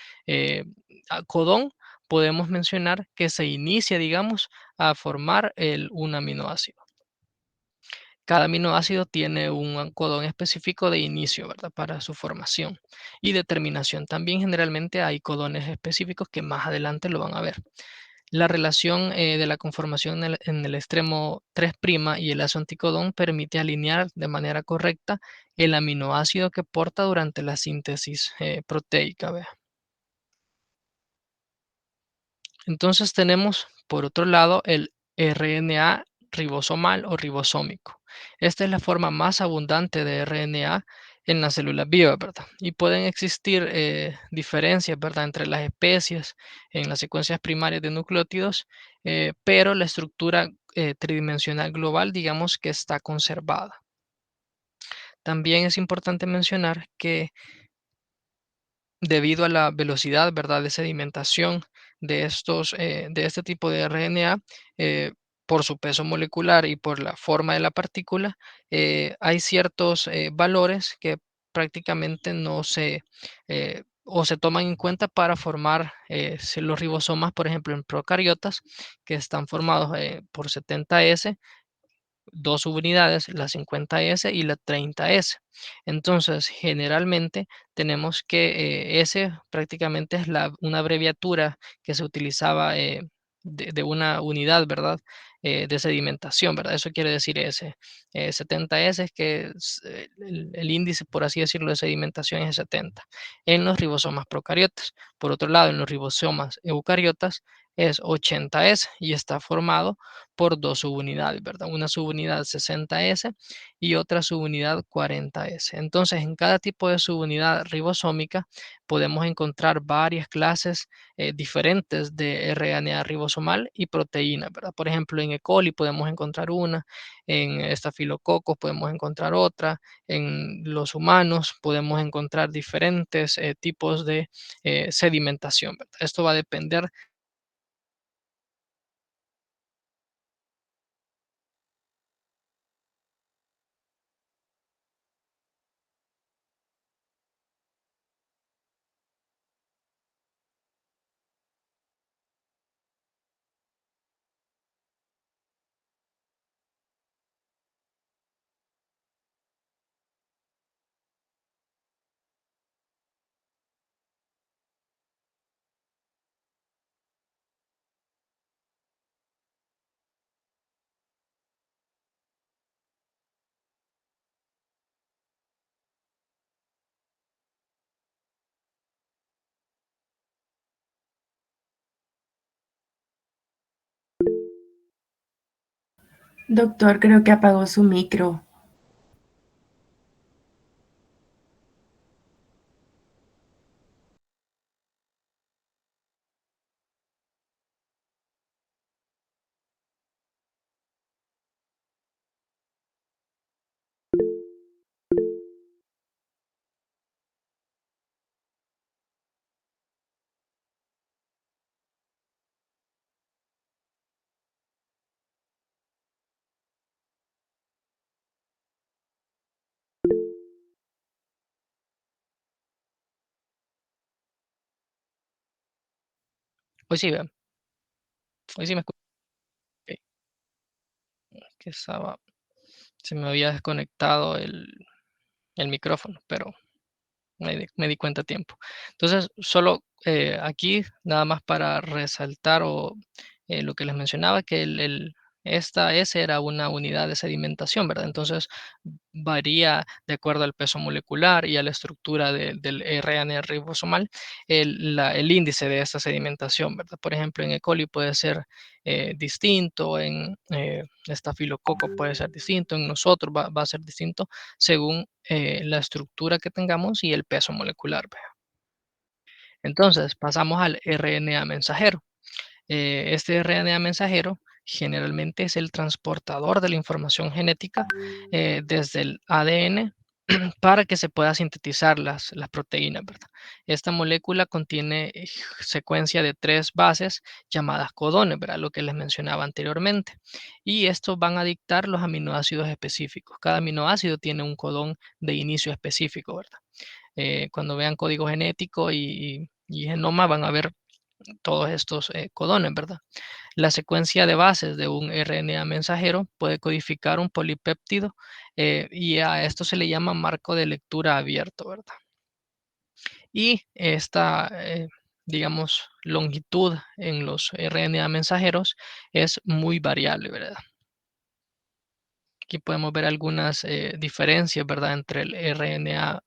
codón, podemos mencionar que se inicia, digamos, a formar un aminoácido. Cada aminoácido tiene un codón específico de inicio, ¿verdad? Para su formación y determinación. También generalmente hay codones específicos que más adelante lo van a ver. La relación de la conformación en el extremo 3' y el lazo anticodón permite alinear de manera correcta el aminoácido que porta durante la síntesis proteica. ¿Vea? Entonces tenemos, por otro lado, el RNA ribosomal o ribosómico. Esta es la forma más abundante de RNA en las células vivas, ¿verdad? Y pueden existir diferencias, ¿verdad?, entre las especies en las secuencias primarias de nucleótidos, pero la estructura tridimensional global, digamos que está conservada. También es importante mencionar que debido a la velocidad, ¿verdad?, de sedimentación de este tipo de RNA, eh, por su peso molecular y por la forma de la partícula, hay ciertos valores que prácticamente no se o se toman en cuenta para formar los ribosomas, por ejemplo, en procariotas, que están formados por 70S, dos subunidades, la 50S y la 30S. Entonces, generalmente tenemos que S prácticamente es una abreviatura que se utilizaba de una unidad, ¿verdad? De sedimentación, ¿verdad? Eso quiere decir S. 70S es que el índice, por así decirlo, de sedimentación es 70 en los ribosomas procariotas. Por otro lado, en los ribosomas eucariotas es 80S y está formado por dos subunidades, ¿verdad? Una subunidad 60S y otra subunidad 40S. Entonces, en cada tipo de subunidad ribosómica podemos encontrar varias clases diferentes de RNA ribosomal y proteínas, ¿verdad? Por ejemplo, en E. coli podemos encontrar una, en estafilococos podemos encontrar otra, en los humanos podemos encontrar diferentes tipos de sedimentación, ¿verdad? Esto va a depender. Doctor, creo que apagó su micro. Hoy sí, vean, hoy sí me escucho. Ok, que se me había desconectado el micrófono, pero me di cuenta a tiempo. Entonces, solo aquí, nada más para resaltar lo que les mencionaba, que esta S era una unidad de sedimentación, ¿verdad? Entonces, varía de acuerdo al peso molecular y a la estructura del RNA ribosomal, el índice de esta sedimentación, ¿verdad? Por ejemplo, en E. coli puede ser distinto, en estafilococo puede ser distinto, en nosotros va a ser distinto según la estructura que tengamos y el peso molecular. ¿Ve? Entonces, pasamos al RNA mensajero. Este RNA mensajero generalmente es el transportador de la información genética desde el ADN para que se pueda sintetizar las proteínas, ¿verdad? Esta molécula contiene secuencia de 3 bases llamadas codones, ¿verdad? Lo que les mencionaba anteriormente. Y estos van a dictar los aminoácidos específicos. Cada aminoácido tiene un codón de inicio específico, ¿verdad? Cuando vean código genético y genoma van a ver todos estos codones, ¿verdad? La secuencia de bases de un RNA mensajero puede codificar un polipéptido y a esto se le llama marco de lectura abierto, ¿verdad? Y esta, digamos, longitud en los RNA mensajeros es muy variable, ¿verdad? Aquí podemos ver algunas diferencias, ¿verdad?, entre el RNA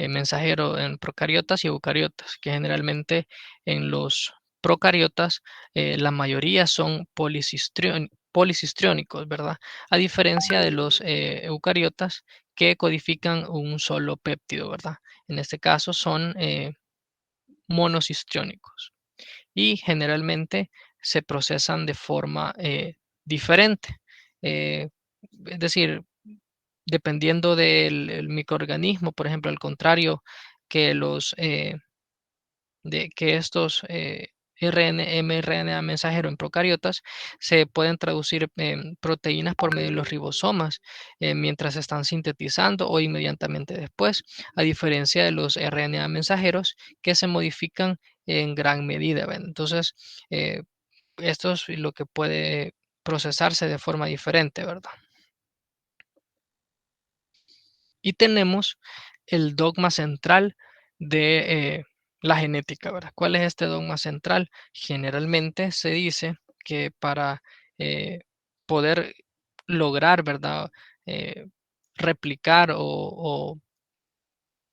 mensajero en procariotas y eucariotas, que generalmente en los procariotas la mayoría son policistriónicos, ¿verdad? A diferencia de los eucariotas que codifican un solo péptido, ¿verdad? En este caso son monocistriónicos y generalmente se procesan de forma diferente. Es decir, dependiendo del el microorganismo, por ejemplo, al contrario que que estos mRNA mensajero en procariotas se pueden traducir en proteínas por medio de los ribosomas mientras se están sintetizando o inmediatamente después, a diferencia de los RNA mensajeros que se modifican en gran medida. ¿Ven? Entonces, eh, esto es lo que puede procesarse de forma diferente, ¿verdad? Y tenemos el dogma central de la genética, ¿verdad? ¿Cuál es este dogma central? Generalmente se dice que para poder lograr, ¿verdad? Eh, replicar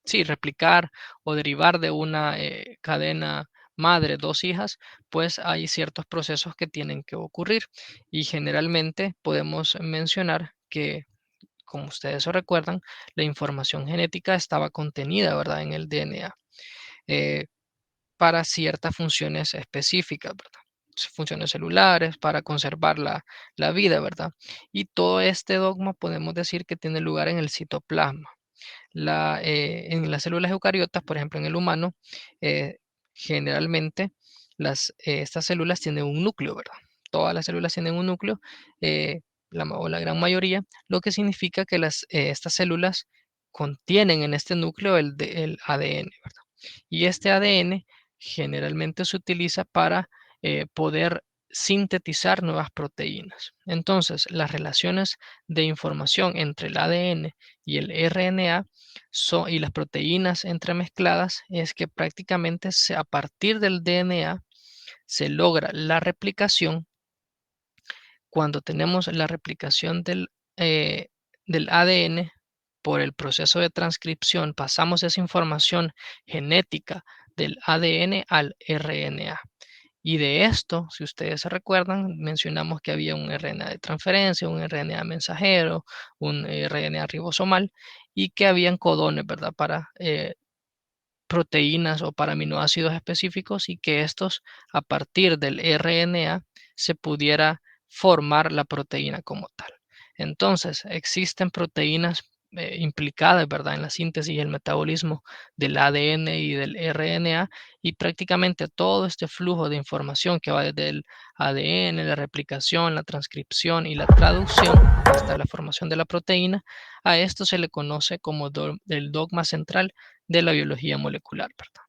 sí, replicar o derivar de una cadena madre, dos hijas, pues hay ciertos procesos que tienen que ocurrir. Y generalmente podemos mencionar que como ustedes se recuerdan, la información genética estaba contenida, ¿verdad?, en el DNA eh, para ciertas funciones específicas, ¿verdad? Funciones celulares, para conservar la vida, ¿verdad? Y todo este dogma podemos decir que tiene lugar en el citoplasma en las células eucariotas, por ejemplo, en el humano, eh, generalmente estas células tienen un núcleo, ¿verdad? Todas las células tienen un núcleo, o la gran mayoría, lo que significa que estas células contienen en este núcleo el ADN, ¿verdad? Y este ADN generalmente se utiliza para poder sintetizar nuevas proteínas. Entonces, las relaciones de información entre el ADN y el RNA y las proteínas entremezcladas es que prácticamente a partir del DNA se logra la replicación. Cuando tenemos la replicación del ADN por el proceso de transcripción, pasamos esa información genética del ADN al RNA. Y de esto, si ustedes se recuerdan, mencionamos que había un RNA de transferencia, un RNA mensajero, un RNA ribosomal y que habían codones, ¿verdad? Para proteínas o para aminoácidos específicos y que estos, a partir del RNA, se pudiera formar la proteína como tal. Entonces, existen proteínas implicadas, ¿verdad?, en la síntesis y el metabolismo del ADN y del RNA, y prácticamente todo este flujo de información que va desde el ADN, la replicación, la transcripción y la traducción hasta la formación de la proteína, a esto se le conoce como el dogma central de la biología molecular, ¿verdad?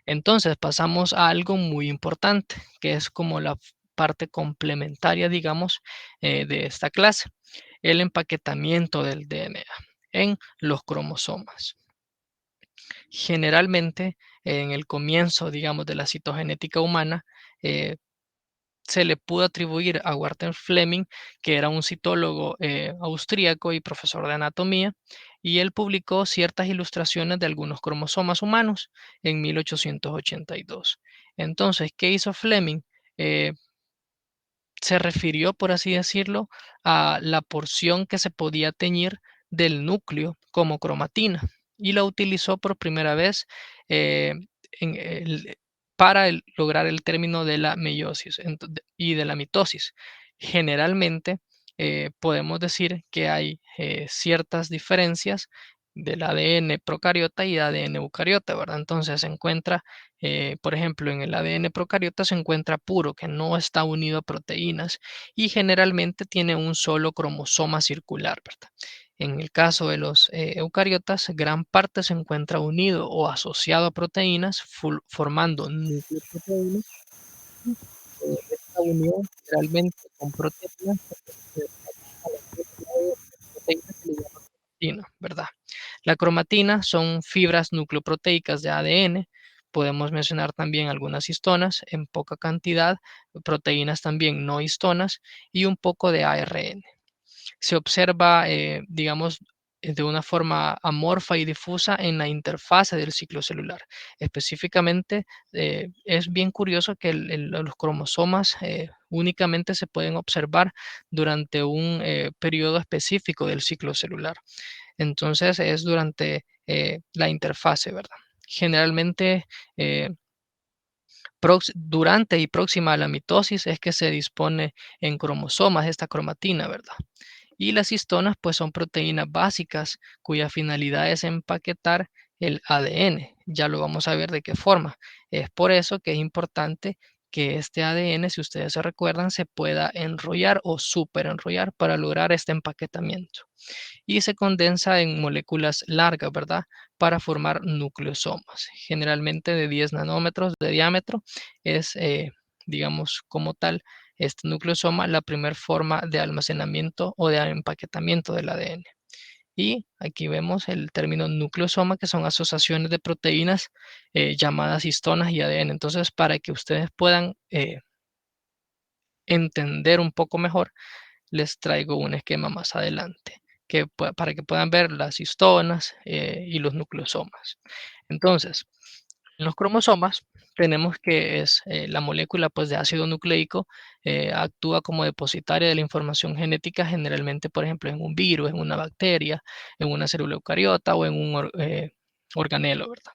Entonces pasamos a algo muy importante, que es como la parte complementaria, digamos, de esta clase, el empaquetamiento del DNA en los cromosomas. Generalmente, en el comienzo, digamos, de la citogenética humana, eh, se le pudo atribuir a Walter Fleming, que era un citólogo austríaco y profesor de anatomía, y él publicó ciertas ilustraciones de algunos cromosomas humanos en 1882. Entonces, ¿qué hizo Fleming? Eh, Se refirió, por así decirlo, a la porción que se podía teñir del núcleo como cromatina y la utilizó por primera vez eh, en para lograr el término de la meiosis y de la mitosis. Generalmente podemos decir que hay ciertas diferencias del ADN procariota y ADN eucariota, ¿verdad? Entonces se encuentra por ejemplo, en el ADN procariota se encuentra puro, que no está unido a proteínas y generalmente tiene un solo cromosoma circular, ¿verdad? En el caso de los eucariotas, gran parte se encuentra unido o asociado a proteínas, formando nucleoproteínas. Y, esta unión generalmente con proteínas se a la proteína que le llaman cromatina, ¿verdad? La cromatina son fibras nucleoproteicas de ADN. Podemos mencionar también algunas histonas en poca cantidad, proteínas también no histonas y un poco de ARN. Se observa, digamos, de una forma amorfa y difusa en la interfase del ciclo celular. Específicamente, es bien curioso que los cromosomas únicamente se pueden observar durante un periodo específico del ciclo celular. Entonces es durante la interfase, ¿verdad? Generalmente eh, durante y próxima a la mitosis es que se dispone en cromosomas esta cromatina, ¿verdad? Y las histonas pues son proteínas básicas cuya finalidad es empaquetar el ADN. Ya lo vamos a ver de qué forma. Es por eso que es importante que este ADN, si ustedes se recuerdan, se pueda enrollar o superenrollar para lograr este empaquetamiento y se condensa en moléculas largas, ¿verdad? Para formar nucleosomas, generalmente de 10 nanómetros de diámetro. Es, digamos, como tal, este nucleosoma la primera forma de almacenamiento o de empaquetamiento del ADN. Y aquí vemos el término nucleosoma, que son asociaciones de proteínas llamadas histonas y ADN. Entonces, para que ustedes puedan entender un poco mejor, les traigo un esquema más adelante para que puedan ver las histonas y los nucleosomas. Entonces, en los cromosomas tenemos que es la molécula pues, de ácido nucleico actúa como depositaria de la información genética, generalmente, por ejemplo, en un virus, en una bacteria, en una célula eucariota o en un organelo, ¿verdad?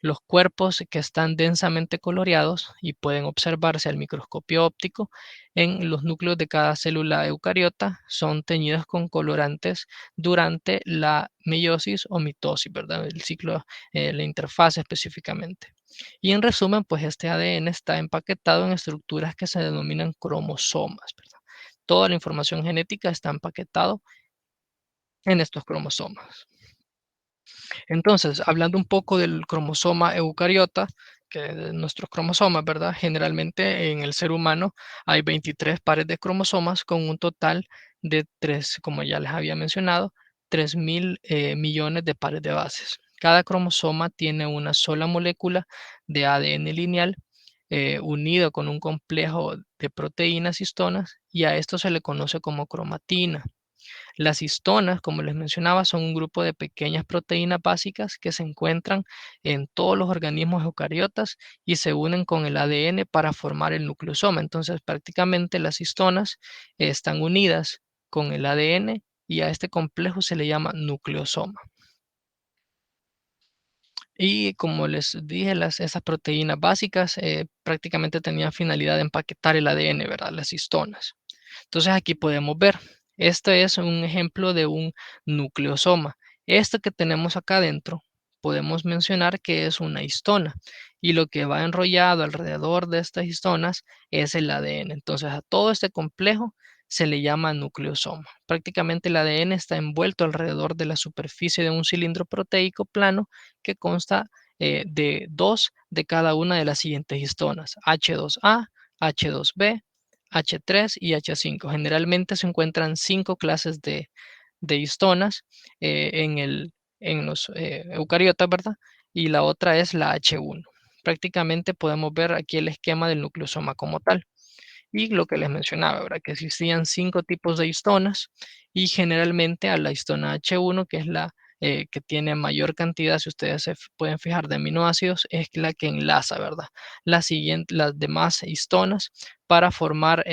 Los cuerpos que están densamente coloreados y pueden observarse al microscopio óptico en los núcleos de cada célula eucariota son teñidos con colorantes durante la meiosis o mitosis, ¿verdad? El ciclo, la interfase específicamente. Y en resumen, pues este ADN está empaquetado en estructuras que se denominan cromosomas, ¿verdad? Toda la información genética está empaquetado en estos cromosomas. Entonces, hablando un poco del cromosoma eucariota, que de nuestros cromosomas, ¿verdad? Generalmente en el ser humano hay 23 pares de cromosomas con un total de 3, como ya les había mencionado, 3.000 millones de pares de bases. Cada cromosoma tiene una sola molécula de ADN lineal unido con un complejo de proteínas histonas y a esto se le conoce como cromatina. Las histonas, como les mencionaba, son un grupo de pequeñas proteínas básicas que se encuentran en todos los organismos eucariotas y se unen con el ADN para formar el nucleosoma. Entonces, prácticamente las histonas están unidas con el ADN y a este complejo se le llama nucleosoma. Y como les dije, esas proteínas básicas prácticamente tenían finalidad de empaquetar el ADN, ¿verdad? Las histonas. Entonces aquí podemos ver, este es un ejemplo de un nucleosoma. Este que tenemos acá adentro, podemos mencionar que es una histona y lo que va enrollado alrededor de estas histonas es el ADN. Entonces a todo este complejo se le llama nucleosoma. Prácticamente el ADN está envuelto alrededor de la superficie de un cilindro proteico plano que consta de dos de cada una de las siguientes histonas, H2A, H2B, H3 y H5. Generalmente se encuentran 5 clases de histonas en los eucariotas, ¿verdad? Y la otra es la H1. Prácticamente podemos ver aquí el esquema del nucleosoma como tal. Y lo que les mencionaba, ¿verdad? Que existían 5 tipos de histonas y generalmente a la histona H1, que es la que tiene mayor cantidad, si ustedes pueden fijar, de aminoácidos, es la que enlaza, ¿verdad? Las demás histonas para formar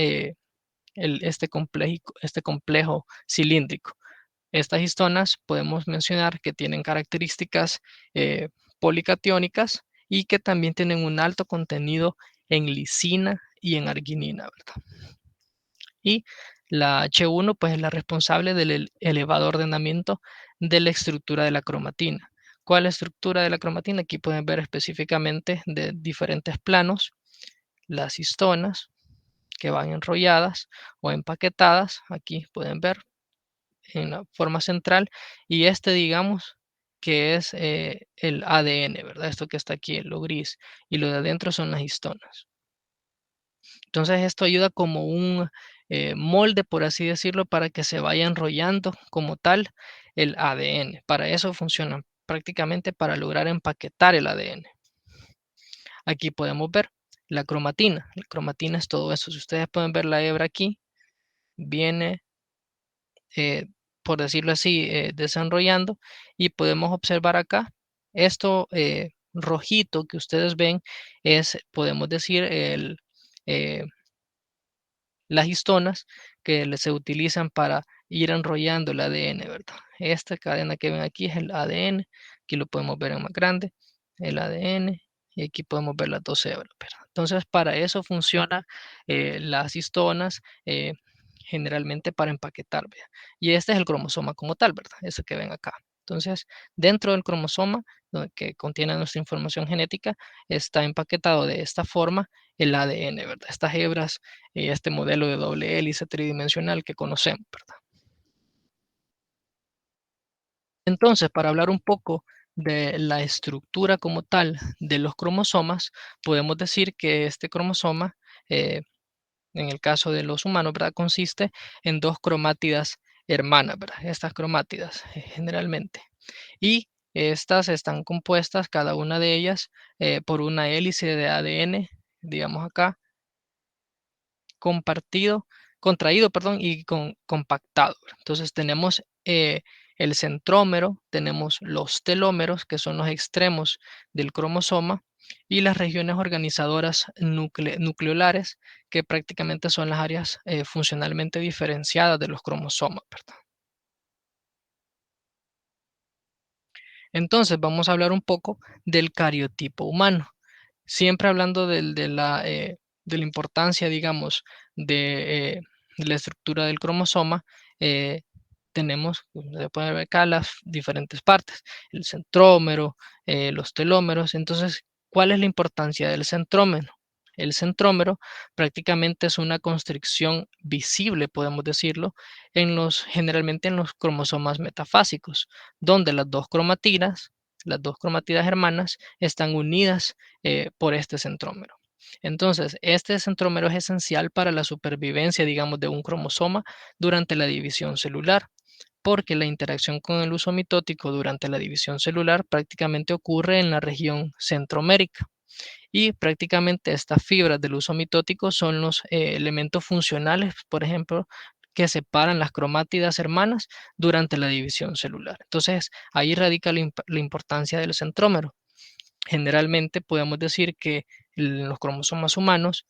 este complejo cilíndrico. Estas histonas podemos mencionar que tienen características policatiónicas y que también tienen un alto contenido en lisina y en arginina, ¿verdad? Y la H1 pues es la responsable del elevado ordenamiento de la estructura de la cromatina. ¿Cuál es la estructura de la cromatina? Aquí pueden ver específicamente de diferentes planos las histonas que van enrolladas o empaquetadas. Aquí pueden ver en la forma central y este digamos que es el ADN, ¿verdad? Esto que está aquí, lo gris, y lo de adentro son las histonas. Entonces esto ayuda como un molde, por así decirlo, para que se vaya enrollando como tal el ADN. Para eso funciona prácticamente para lograr empaquetar el ADN. Aquí podemos ver la cromatina. La cromatina es todo eso. Si ustedes pueden ver la hebra aquí, viene, eh, por decirlo así, desenrollando y podemos observar acá esto rojito que ustedes ven es, podemos decir, eh, las histonas que se utilizan para ir enrollando el ADN, ¿verdad? Esta cadena que ven aquí es el ADN, aquí lo podemos ver en más grande, el ADN, y aquí podemos ver las dos hebras, ¿verdad? Entonces, para eso funciona las histonas, generalmente para empaquetar, ¿verdad? Y este es el cromosoma como tal, ¿verdad? Ese que ven acá. Entonces, dentro del cromosoma, que contiene nuestra información genética, está empaquetado de esta forma el ADN, ¿verdad? Estas hebras y este modelo de doble hélice tridimensional que conocemos, ¿verdad? Entonces, para hablar un poco de la estructura como tal de los cromosomas, podemos decir que este cromosoma, eh, en el caso de los humanos, ¿verdad? Consiste en dos cromátidas hermanas, ¿verdad? Estas cromátidas, generalmente. Y estas están compuestas, cada una de ellas, por una hélice de ADN, digamos acá, compartido, contraído, perdón, y compactado. Entonces tenemos el centrómero, tenemos los telómeros, que son los extremos del cromosoma, y las regiones organizadoras nucleolares, que prácticamente son las áreas funcionalmente diferenciadas de los cromosomas, ¿verdad? Entonces vamos a hablar un poco del cariotipo humano. Siempre hablando de la importancia, digamos, de la estructura del cromosoma, eh, tenemos, como se puede ver acá, las diferentes partes, el centrómero, los telómeros. Entonces, ¿cuál es la importancia del centrómero? El centrómero prácticamente es una constricción visible, podemos decirlo, generalmente en los cromosomas metafásicos, donde las dos cromatidas hermanas, están unidas por este centrómero. Entonces, este centrómero es esencial para la supervivencia, digamos, de un cromosoma durante la división celular, porque la interacción con el uso mitótico durante la división celular prácticamente ocurre en la región centromérica. Y prácticamente estas fibras del uso mitótico son los elementos funcionales, por ejemplo, que separan las cromátidas hermanas durante la división celular. Entonces, ahí radica la importancia del centrómero. Generalmente podemos decir que en los cromosomas humanos,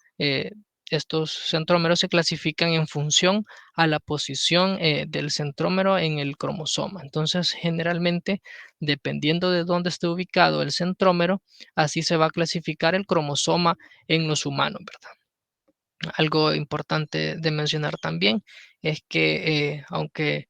estos centrómeros se clasifican en función a la posición del centrómero en el cromosoma. Entonces, generalmente, dependiendo de dónde esté ubicado el centrómero, así se va a clasificar el cromosoma en los humanos, ¿verdad? Algo importante de mencionar también es que aunque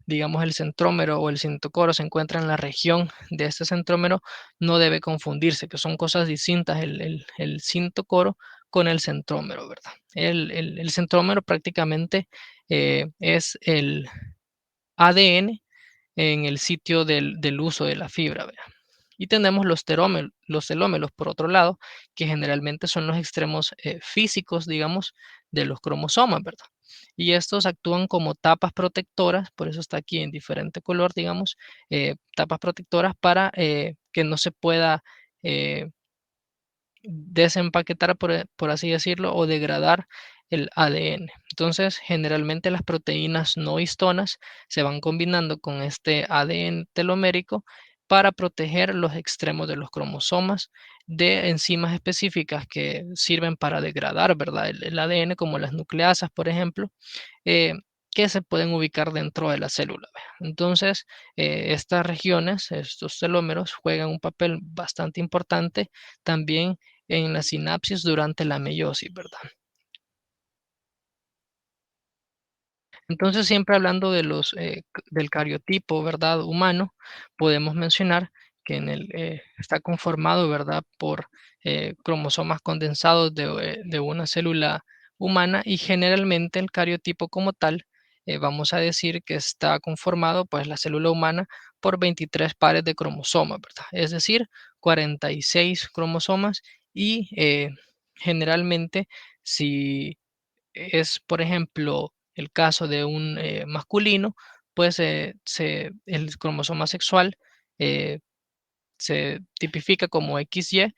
digamos, el centrómero o el citocoro se encuentra en la región de este centrómero, no debe confundirse, que son cosas distintas el citocoro con el centrómero, ¿verdad? El centrómero prácticamente es el ADN en el sitio del uso de la fibra, ¿verdad? Y tenemos los telómeros, por otro lado, que generalmente son los extremos físicos, digamos, de los cromosomas, ¿verdad? Y estos actúan como tapas protectoras, por eso está aquí en diferente color, digamos, tapas protectoras para que no se pueda eh, desempaquetar, por así decirlo, o degradar el ADN. Entonces, generalmente las proteínas no histonas se van combinando con este ADN telomérico para proteger los extremos de los cromosomas de enzimas específicas que sirven para degradar, ¿verdad? El ADN, como las nucleasas, por ejemplo, eh, que se pueden ubicar dentro de la célula. ¿Ve? Entonces, estas regiones, estos telómeros, juegan un papel bastante importante también en la sinapsis durante la meiosis, ¿verdad? Entonces, siempre hablando de del cariotipo, ¿verdad? Humano, podemos mencionar que está conformado, ¿verdad? Por cromosomas condensados de una célula humana y generalmente el cariotipo como tal, vamos a decir que está conformado, pues, la célula humana por 23 pares de cromosomas, ¿verdad? Es decir, 46 cromosomas y generalmente si es, por ejemplo, el caso de un masculino, pues el cromosoma sexual eh, se tipifica como XY.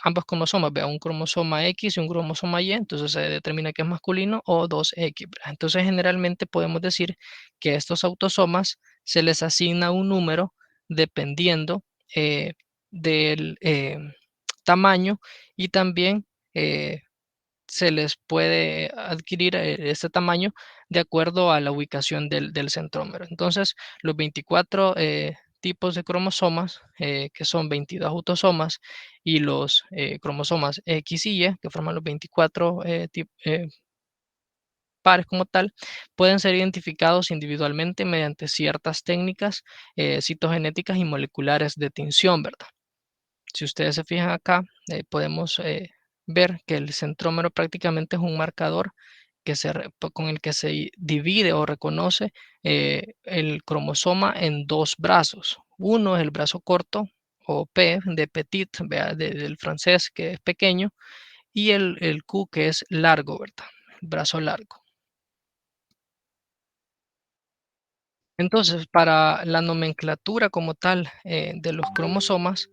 Ambos cromosomas, vea, un cromosoma X y un cromosoma Y, entonces se determina que es masculino o 2X. ¿Verdad? Entonces, generalmente podemos decir que a estos autosomas se les asigna un número dependiendo del tamaño y también se les puede adquirir este tamaño de acuerdo a la ubicación del centrómero. Entonces, los 24 tipos de cromosomas, que son 22 autosomas, y los cromosomas X y Y, que forman los 24 pares como tal, pueden ser identificados individualmente mediante ciertas técnicas citogenéticas y moleculares de tinción, ¿verdad? Si ustedes se fijan acá, podemos ver que el centrómero prácticamente es un marcador con el que se divide o reconoce el cromosoma en dos brazos. Uno es el brazo corto o P de petit, vea, del francés que es pequeño, y el Q que es largo, ¿verdad? Brazo largo. Entonces, para la nomenclatura como tal de los cromosomas,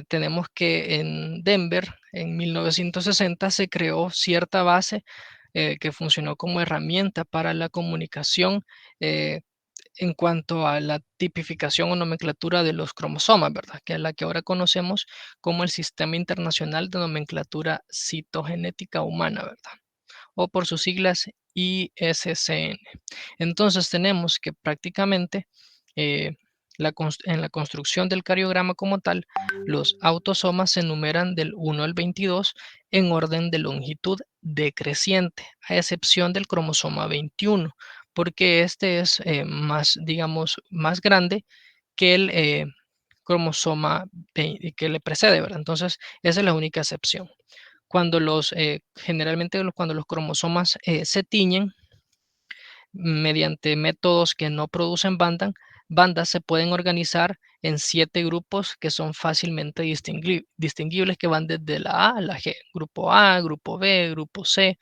tenemos que en Denver, en 1960, se creó cierta base que funcionó como herramienta para la comunicación eh, en cuanto a la tipificación o nomenclatura de los cromosomas, ¿verdad? Que es la que ahora conocemos como el Sistema Internacional de Nomenclatura Citogenética Humana, ¿verdad? O por sus siglas ISCN. Entonces tenemos que prácticamente eh, en la construcción del cariograma como tal, los autosomas se enumeran del 1 al 22 en orden de longitud decreciente, a excepción del cromosoma 21, porque este es más, digamos, más grande que el cromosoma que le precede, ¿verdad? Entonces, esa es la única excepción. Generalmente cuando los cromosomas se tiñen, mediante métodos que no producen bandas, se pueden organizar en 7 grupos que son fácilmente distinguibles, que van desde la A a la G. Grupo A, grupo B, grupo C,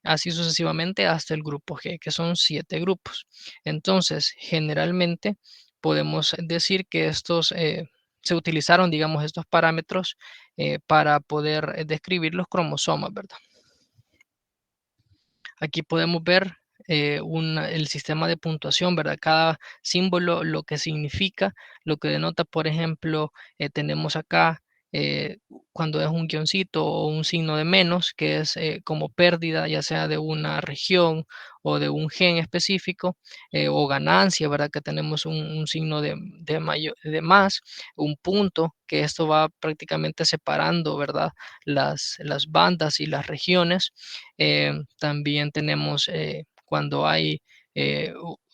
así sucesivamente hasta el grupo G, que son 7 grupos. Entonces, generalmente podemos decir que se utilizaron, digamos, estos parámetros para poder describir los cromosomas, ¿verdad? Aquí podemos ver el sistema de puntuación, ¿verdad? Cada símbolo, lo que significa, lo que denota, por ejemplo, tenemos acá eh, cuando es un guioncito o un signo de menos, que es como pérdida, ya sea de una región o de un gen específico, o ganancia, ¿verdad? Que tenemos un signo de más, un punto, que esto va prácticamente separando, ¿verdad? Las bandas y las regiones. También tenemos cuando hay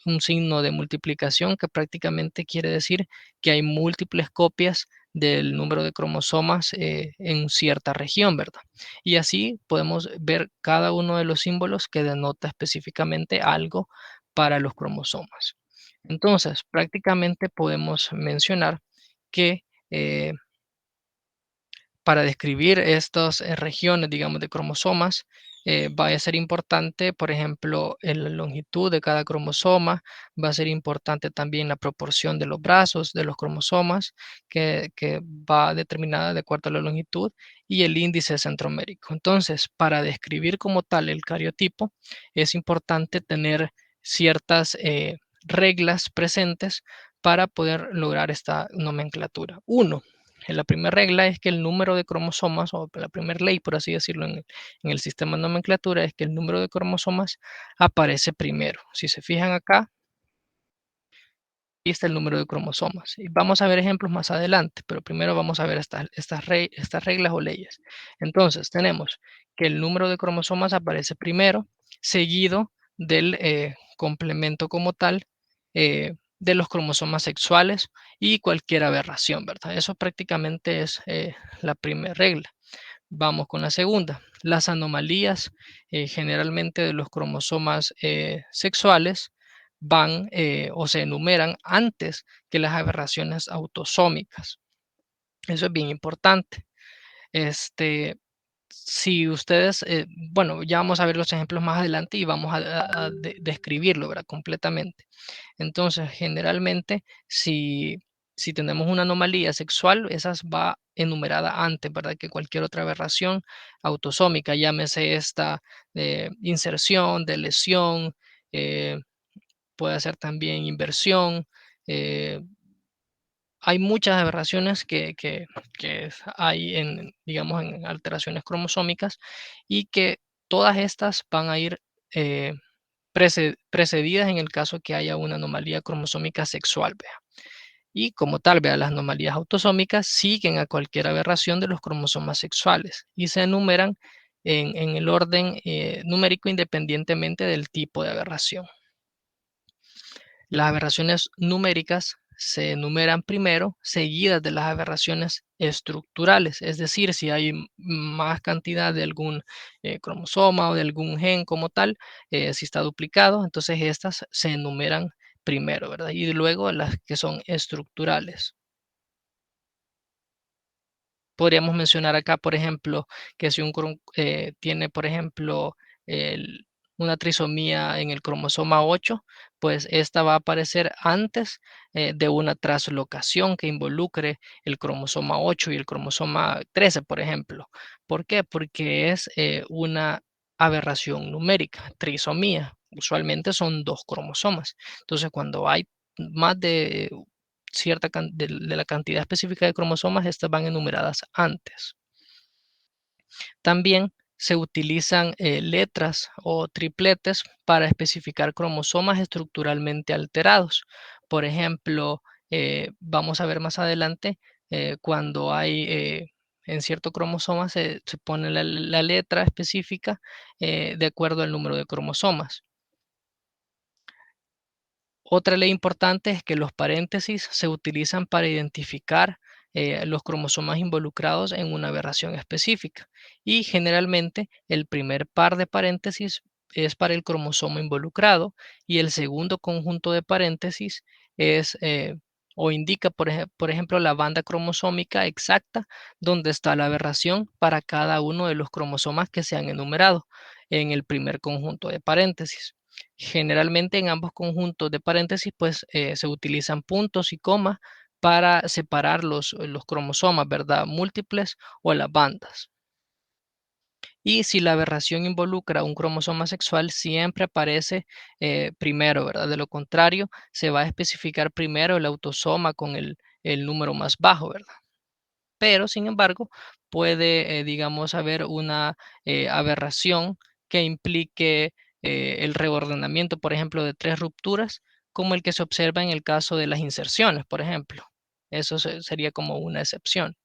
un signo de multiplicación, que prácticamente quiere decir que hay múltiples copias del número de cromosomas en cierta región, ¿verdad? Y así podemos ver cada uno de los símbolos que denota específicamente algo para los cromosomas. Entonces, prácticamente podemos mencionar que para describir estas regiones, digamos, de cromosomas, va a ser importante, por ejemplo, la longitud de cada cromosoma, va a ser importante también la proporción de los brazos de los cromosomas, que va determinada de acuerdo a la longitud, y el índice centromérico. Entonces, para describir como tal el cariotipo, es importante tener ciertas reglas presentes para poder lograr esta nomenclatura. Uno, la primera regla es que el número de cromosomas, o la primera ley, por así decirlo, en el sistema de nomenclatura, es que el número de cromosomas aparece primero. Si se fijan acá, aquí está el número de cromosomas. Y vamos a ver ejemplos más adelante, pero primero vamos a ver estas reglas o leyes. Entonces, tenemos que el número de cromosomas aparece primero, seguido del complemento como tal de los cromosomas sexuales y cualquier aberración, ¿verdad? Eso prácticamente es la primera regla. Vamos con la segunda. Las anomalías generalmente de los cromosomas sexuales van o se enumeran antes que las aberraciones autosómicas. Eso es bien importante. Este, si ustedes, bueno, ya vamos a ver los ejemplos más adelante y vamos a describirlo, ¿verdad? Completamente. Entonces, generalmente, si tenemos una anomalía sexual, esa va enumerada antes, ¿verdad? Que cualquier otra aberración autosómica, llámese esta de inserción, de lesión, eh, puede ser también inversión. eh, Hay muchas aberraciones que hay en, digamos, en alteraciones cromosómicas y que todas estas van a ir eh, precedidas en el caso que haya una anomalía cromosómica sexual, vea. Y como tal, vea, las anomalías autosómicas siguen a cualquier aberración de los cromosomas sexuales y se enumeran en el orden numérico independientemente del tipo de aberración. Las aberraciones numéricas se enumeran primero, seguidas de las aberraciones estructurales, es decir, si hay más cantidad de algún cromosoma o de algún gen como tal, si está duplicado, entonces estas se enumeran primero, ¿verdad? Y luego las que son estructurales. Podríamos mencionar acá, por ejemplo, que si tiene, por ejemplo, una trisomía en el cromosoma 8, pues esta va a aparecer antes de una traslocación que involucre el cromosoma 8 y el cromosoma 13, por ejemplo. ¿Por qué? Porque es una aberración numérica, trisomía. Usualmente son dos cromosomas. Entonces, cuando hay más de de la cantidad específica de cromosomas, estas van enumeradas antes. También se utilizan letras o tripletes para especificar cromosomas estructuralmente alterados. Por ejemplo, vamos a ver más adelante cuando hay en cierto cromosoma se pone la letra específica de acuerdo al número de cromosomas. Otra ley importante es que los paréntesis se utilizan para identificar los cromosomas involucrados en una aberración específica y generalmente el primer par de paréntesis es para el cromosoma involucrado y el segundo conjunto de paréntesis es o indica, por ejemplo, la banda cromosómica exacta donde está la aberración para cada uno de los cromosomas que se han enumerado en el primer conjunto de paréntesis. Generalmente en ambos conjuntos de paréntesis, pues se utilizan puntos y comas para separar los cromosomas, ¿verdad? Múltiples o las bandas. Y si la aberración involucra un cromosoma sexual, siempre aparece primero, ¿verdad? De lo contrario, se va a especificar primero el autosoma con el número más bajo, ¿verdad? Pero, sin embargo, puede, digamos, haber una aberración que implique el reordenamiento, por ejemplo, de 3 rupturas, como el que se observa en el caso de las inserciones, por ejemplo. Eso sería como una excepción.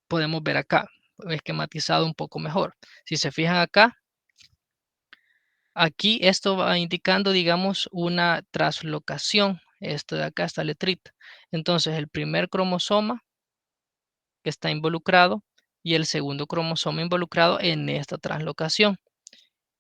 Podemos ver acá, esquematizado un poco mejor. Si se fijan acá, aquí esto va indicando, digamos, una traslocación. Esto de acá, esta letrita. Entonces, el primer cromosoma que está involucrado y el segundo cromosoma involucrado en esta translocación.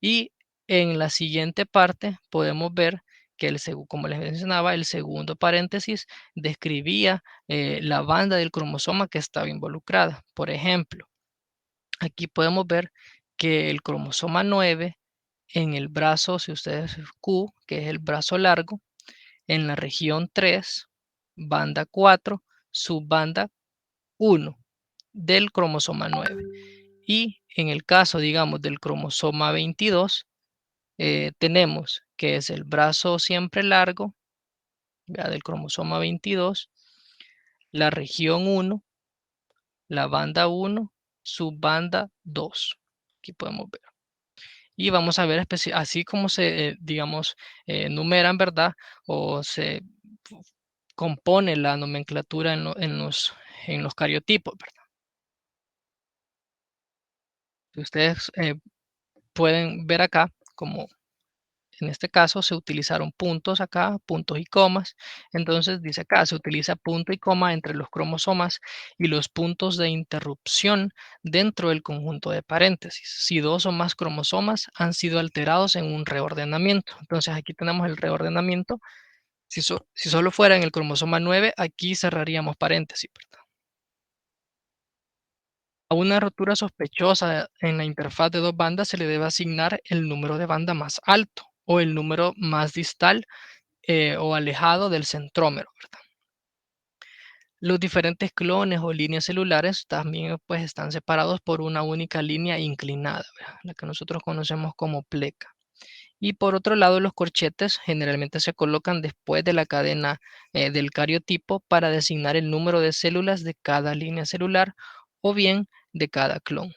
Y en la siguiente parte podemos ver que como les mencionaba, el segundo paréntesis describía la banda del cromosoma que estaba involucrada. Por ejemplo, aquí podemos ver que el cromosoma 9 en el brazo, si ustedes Q, que es el brazo largo, en la región 3, banda 4, subbanda 1 del cromosoma 9. Y en el caso, digamos, del cromosoma 22, tenemos que es el brazo siempre largo, ¿verdad? Del cromosoma 22, la región 1, la banda 1, subbanda 2. Aquí podemos ver. Y vamos a ver así como se, digamos, numeran, ¿verdad? O se compone la nomenclatura en los cariotipos, ¿verdad? Ustedes pueden ver acá como en este caso se utilizaron puntos acá, puntos y comas. Entonces dice acá, se utiliza punto y coma entre los cromosomas y los puntos de interrupción dentro del conjunto de paréntesis. Si dos o más cromosomas han sido alterados en un reordenamiento. Entonces aquí tenemos el reordenamiento. Si solo fuera en el cromosoma 9, aquí cerraríamos paréntesis, ¿verdad? A una rotura sospechosa en la interfaz de dos bandas se le debe asignar el número de banda más alto o el número más distal o alejado del centrómero, ¿verdad? Los diferentes clones o líneas celulares también pues están separados por una única línea inclinada, ¿verdad? La que nosotros conocemos como pleca. Y por otro lado, los corchetes generalmente se colocan después de la cadena del cariotipo para designar el número de células de cada línea celular o bien de cada clon.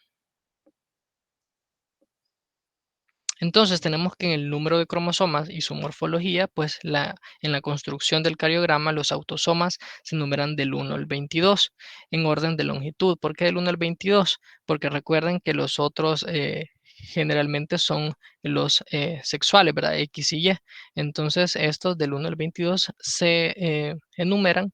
Entonces tenemos que en el número de cromosomas y su morfología, pues en la construcción del cariograma los autosomas se numeran del 1 al 22 en orden de longitud. ¿Por qué del 1 al 22? Porque recuerden que los otros generalmente son los sexuales, ¿verdad? X y Y. Entonces estos del 1 al 22 se enumeran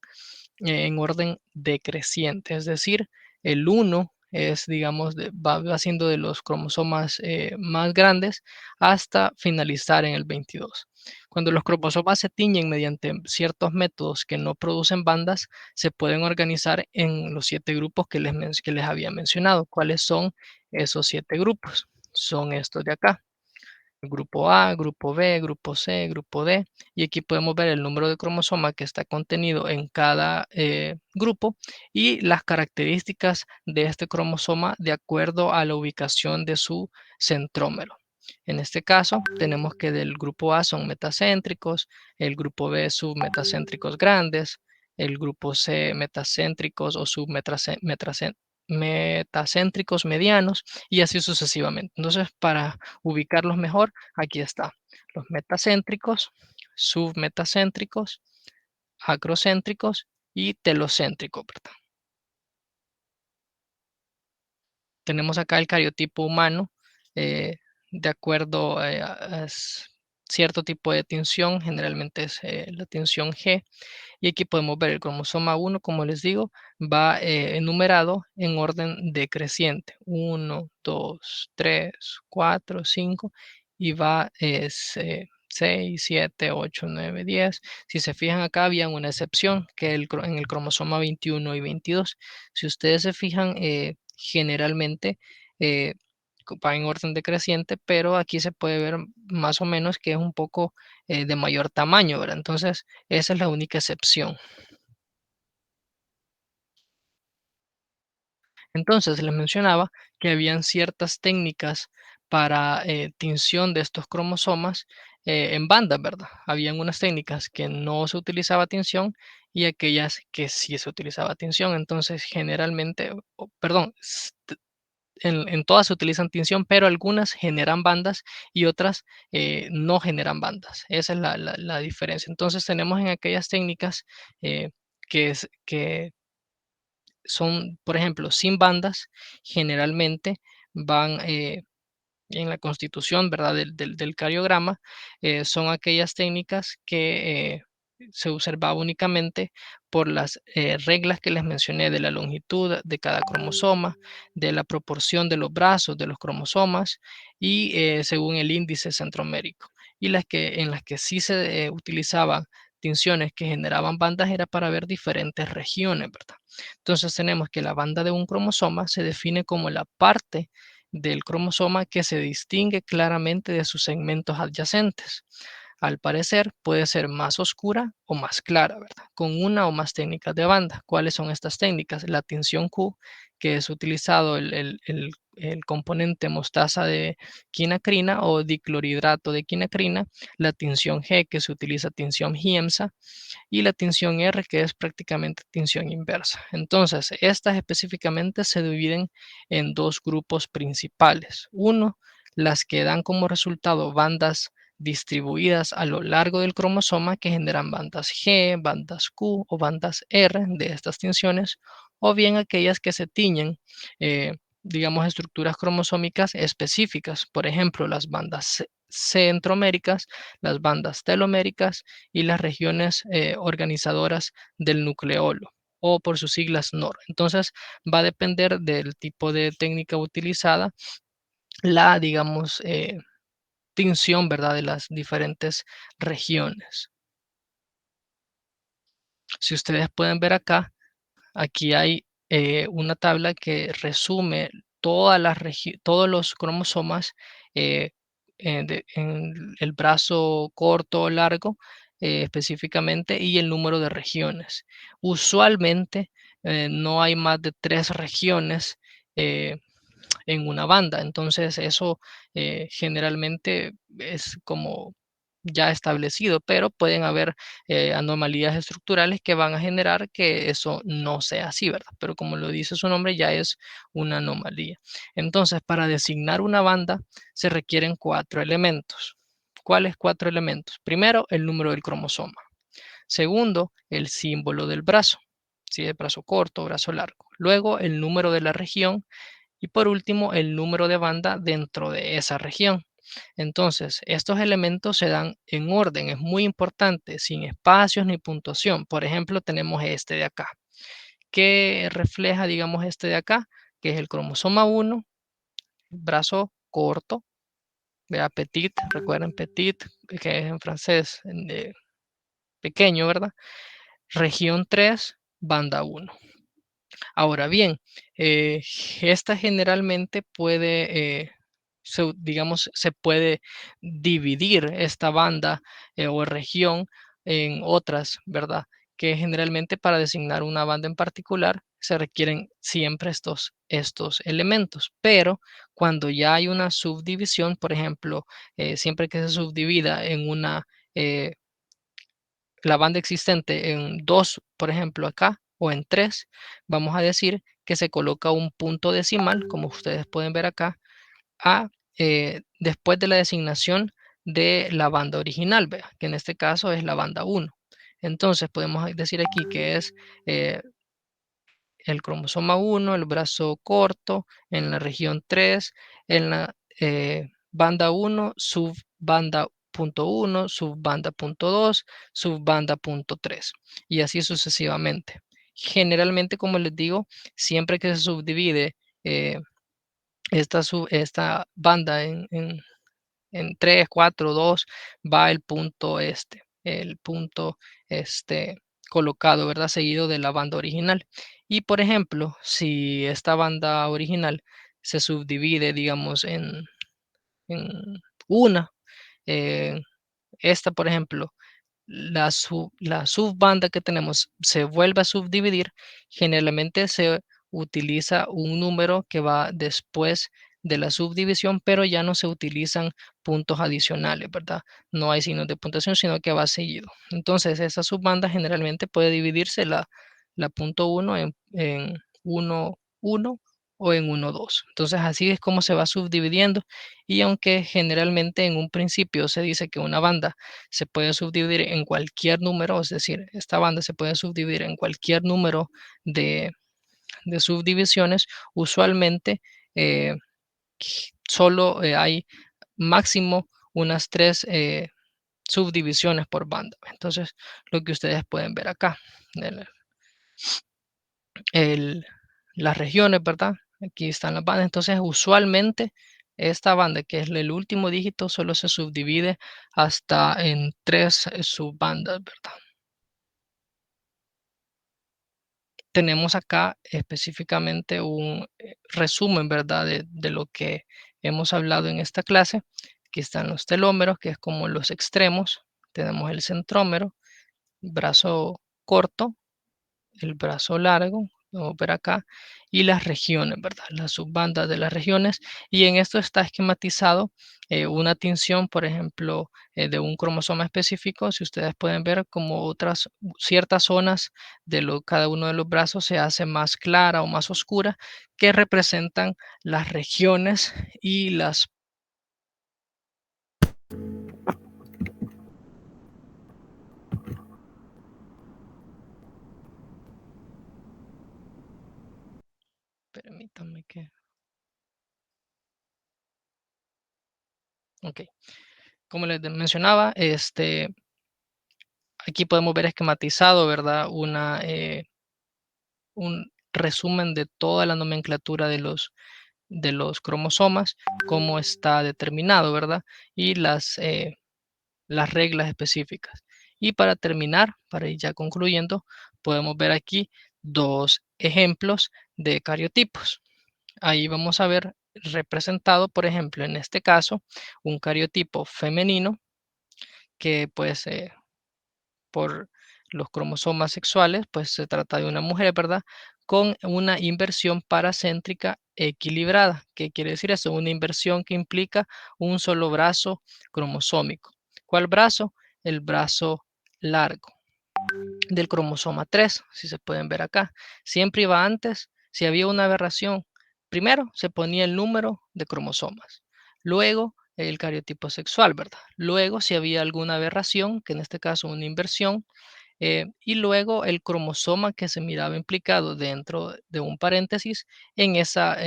en orden decreciente, es decir, el 1 es, digamos, va siendo de los cromosomas más grandes hasta finalizar en el 22. Cuando los cromosomas se tiñen mediante ciertos métodos que no producen bandas, se pueden organizar en los 7 grupos que les había mencionado. ¿Cuáles son esos 7 grupos? Son estos de acá. Grupo A, grupo B, grupo C, grupo D, y aquí podemos ver el número de cromosoma que está contenido en cada grupo y las características de este cromosoma de acuerdo a la ubicación de su centrómero. En este caso, tenemos que del grupo A son metacéntricos, el grupo B submetacéntricos grandes, el grupo C metacéntricos o metacéntricos medianos y así sucesivamente. Entonces, para ubicarlos mejor, aquí está. Los metacéntricos, submetacéntricos, acrocéntricos y telocéntricos, ¿verdad? Tenemos acá el cariotipo humano, de acuerdo cierto tipo de tinción, generalmente es la tinción G, y aquí podemos ver el cromosoma 1, como les digo, va enumerado en orden decreciente. 1, 2, 3, 4, 5 y va 6, 7, 8, 9, 10. Si se fijan acá, había una excepción que en el cromosoma 21 y 22. Si ustedes se fijan, generalmente eh, va en orden decreciente, pero aquí se puede ver más o menos que es un poco de mayor tamaño, ¿verdad? Entonces, esa es la única excepción. Entonces, les mencionaba que habían ciertas técnicas para tinción de estos cromosomas en bandas, ¿verdad? Habían unas técnicas que no se utilizaba tinción y aquellas que sí se utilizaba tinción. Entonces, generalmente, perdón, en todas se utilizan tinción, pero algunas generan bandas y otras no generan bandas. Esa es la diferencia. Entonces, tenemos en aquellas técnicas que son, por ejemplo, sin bandas, generalmente van en la constitución, ¿verdad? Del cariograma, son aquellas técnicas que se observaba únicamente por las reglas que les mencioné de la longitud de cada cromosoma, de la proporción de los brazos de los cromosomas y según el índice centromérico. Y en las que sí se utilizaban tinciones que generaban bandas era para ver diferentes regiones, ¿verdad? Entonces tenemos que la banda de un cromosoma se define como la parte del cromosoma que se distingue claramente de sus segmentos adyacentes. Al parecer, puede ser más oscura o más clara, ¿verdad? Con una o más técnicas de banda. ¿Cuáles son estas técnicas? La tinción Q, que es utilizado el componente mostaza de quinacrina o diclorhidrato de quinacrina, la tinción G, que se utiliza tinción Giemsa, y la tinción R, que es prácticamente tinción inversa. Entonces, estas específicamente se dividen en dos grupos principales. Uno, las que dan como resultado bandas distribuidas a lo largo del cromosoma que generan bandas G, bandas Q o bandas R de estas tinciones, o bien aquellas que se tiñen, digamos, estructuras cromosómicas específicas, por ejemplo, las bandas centroméricas, las bandas teloméricas y las regiones organizadoras del nucleolo o por sus siglas NOR. Entonces va a depender del tipo de técnica utilizada, la, digamos, tinción, ¿verdad? De las diferentes regiones. Si ustedes pueden ver acá, aquí hay una tabla que resume todos los cromosomas en el brazo corto o largo específicamente y el número de regiones. Usualmente no hay más de 3 regiones eh, en una banda. Entonces eso generalmente es como ya establecido, pero pueden haber anomalías estructurales que van a generar que eso no sea así, ¿verdad? Pero como lo dice su nombre, ya es una anomalía. Entonces, para designar una banda se requieren 4 elementos. ¿Cuáles 4 elementos? Primero, el número del cromosoma. Segundo, el símbolo del brazo, si es brazo corto o brazo largo. Luego, el número de la región y por último, el número de banda dentro de esa región. Entonces, estos elementos se dan en orden, es muy importante, sin espacios ni puntuación. Por ejemplo, tenemos este de acá, que refleja, digamos, este de acá, que es el cromosoma 1, brazo corto, vea, petit, recuerden petit, que es en francés, pequeño, ¿verdad? Región 3, banda 1. Ahora bien, esta generalmente puede, digamos, se puede dividir esta banda o región en otras, ¿verdad? Que generalmente para designar una banda en particular se requieren siempre estos elementos, pero cuando ya hay una subdivisión, por ejemplo, siempre que se subdivida en la banda existente en 2, por ejemplo, acá, o en 3, vamos a decir que se coloca un punto decimal, como ustedes pueden ver acá, después de la designación de la banda original, vea, que en este caso es la banda 1. Entonces podemos decir aquí que es eh, el cromosoma 1, el brazo corto, en la región 3, en la banda 1, subbanda punto 1, subbanda punto 2, subbanda punto 3 y así sucesivamente. Generalmente, como les digo, siempre que se subdivide eh, esta banda en 3, 4, 2, va el punto colocado, ¿verdad? Seguido de la banda original. Y por ejemplo, si esta banda original se subdivide, digamos, en una, eh, esta, por ejemplo, la subbanda que tenemos se vuelve a subdividir, generalmente se utiliza un número que va después de la subdivisión, pero ya no se utilizan puntos adicionales, ¿verdad? No hay signos de puntuación, sino que va seguido. Entonces, esa subbanda generalmente puede dividirse la punto 1 en 1, 1 o en 1, 2. Entonces, así es como se va subdividiendo. Y aunque generalmente en un principio se dice que una banda se puede subdividir en cualquier número, es decir, esta banda se puede subdividir en cualquier número de subdivisiones, usualmente eh, solo hay máximo unas 3 subdivisiones por banda. Entonces, lo que ustedes pueden ver acá, el, el- las regiones, ¿verdad? Aquí están las bandas. Entonces, usualmente esta banda, que es el último dígito, solo se subdivide hasta en 3 subbandas, ¿verdad? Tenemos acá específicamente un resumen, ¿verdad? De lo que hemos hablado en esta clase. Aquí están los telómeros, que es como los extremos. Tenemos el centrómero, brazo corto, el brazo largo, vamos a ver acá, y las regiones, ¿verdad? Las subbandas de las regiones. Y en esto está esquematizado una tinción, por ejemplo, de un cromosoma específico. Si ustedes pueden ver como otras ciertas zonas de cada uno de los brazos se hace más clara o más oscura, que representan las regiones y las... Permítanme que... Ok. Como les mencionaba, aquí podemos ver esquematizado, ¿verdad? Un resumen de toda la nomenclatura de los cromosomas, cómo está determinado, ¿verdad? Y las reglas específicas. Y para terminar, para ir ya concluyendo, podemos ver aquí dos ejemplos de cariotipos. Ahí vamos a ver representado, por ejemplo, en este caso, un cariotipo femenino que pues por los cromosomas sexuales, pues se trata de una mujer, ¿verdad? Con una inversión paracéntrica equilibrada. ¿Qué quiere decir eso? Una inversión que implica un solo brazo cromosómico. ¿Cuál brazo? El brazo largo del cromosoma 3, si se pueden ver acá. Siempre iba antes, si había una aberración, primero se ponía el número de cromosomas, luego el cariotipo sexual, ¿verdad? Luego, si había alguna aberración, que en este caso una inversión, y luego el cromosoma que se miraba implicado dentro de un paréntesis en esa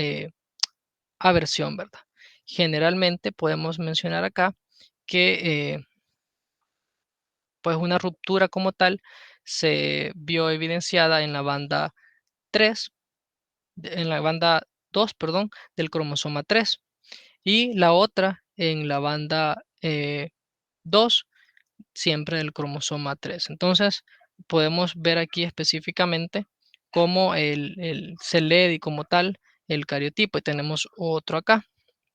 aversión, ¿verdad? Generalmente podemos mencionar acá que pues una ruptura como tal se vio evidenciada en la banda 3, en la banda 2, perdón, del cromosoma 3 y la otra en la banda 2, siempre del cromosoma 3. Entonces, podemos ver aquí específicamente cómo se lee como tal el cariotipo y tenemos otro acá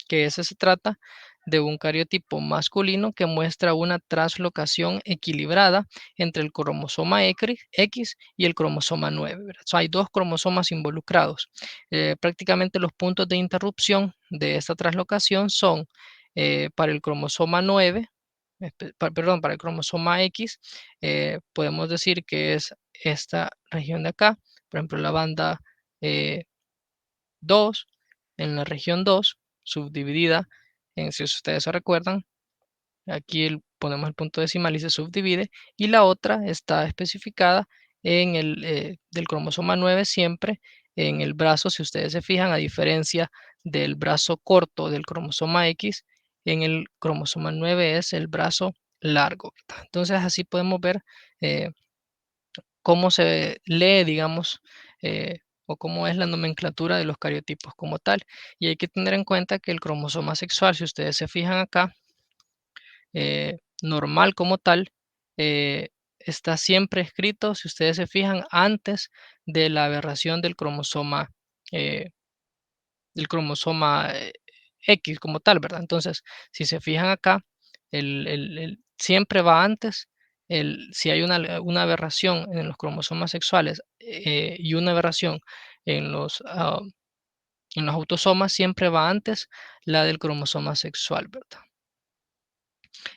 que ese se trata de un cariotipo masculino que muestra una translocación equilibrada entre el cromosoma X y el cromosoma 9, ¿verdad? Hay dos cromosomas involucrados. Prácticamente los puntos de interrupción de esta translocación son para el cromosoma 9, perdón, para el cromosoma X, podemos decir que es esta región de acá, por ejemplo, la banda 2, en la región 2 subdividida, si ustedes se recuerdan, aquí ponemos el punto decimal y se subdivide, y la otra está especificada en el del cromosoma 9 siempre en el brazo, si ustedes se fijan, a diferencia del brazo corto del cromosoma X, en el cromosoma 9 es el brazo largo, ¿verdad? Entonces así podemos ver eh, cómo se lee, digamos, o cómo es la nomenclatura de los cariotipos como tal. Y hay que tener en cuenta que el cromosoma sexual, si ustedes se fijan acá, normal como tal, está siempre escrito, si ustedes se fijan, antes de la aberración eh, del cromosoma X como tal, ¿verdad? Entonces, si se fijan acá, siempre va antes, si hay una aberración en los cromosomas sexuales y una aberración en los autosomas siempre va antes la del cromosoma sexual, ¿verdad?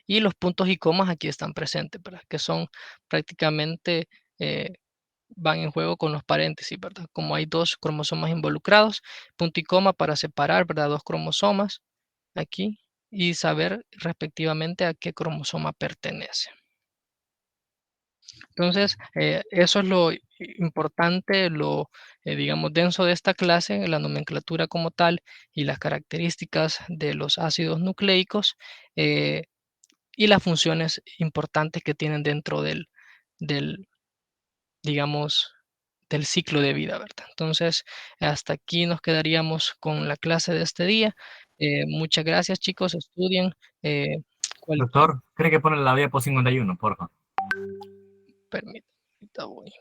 Y los puntos y comas aquí están presentes, ¿verdad? Que son prácticamente, van en juego con los paréntesis, ¿verdad? Como hay 2 cromosomas involucrados, punto y coma para separar, ¿verdad? 2 cromosomas aquí y saber respectivamente a qué cromosoma pertenece. Entonces, eso es lo importante, lo, digamos, denso de esta clase, la nomenclatura como tal y las características de los ácidos nucleicos, y las funciones importantes que tienen dentro del, digamos, del ciclo de vida, ¿verdad? Entonces, hasta aquí nos quedaríamos con la clase de este día. Muchas gracias, chicos, estudien, eh, cualquier Doctor, ¿cree que pone la diapo 51, porfa? permítame, ahorita voy.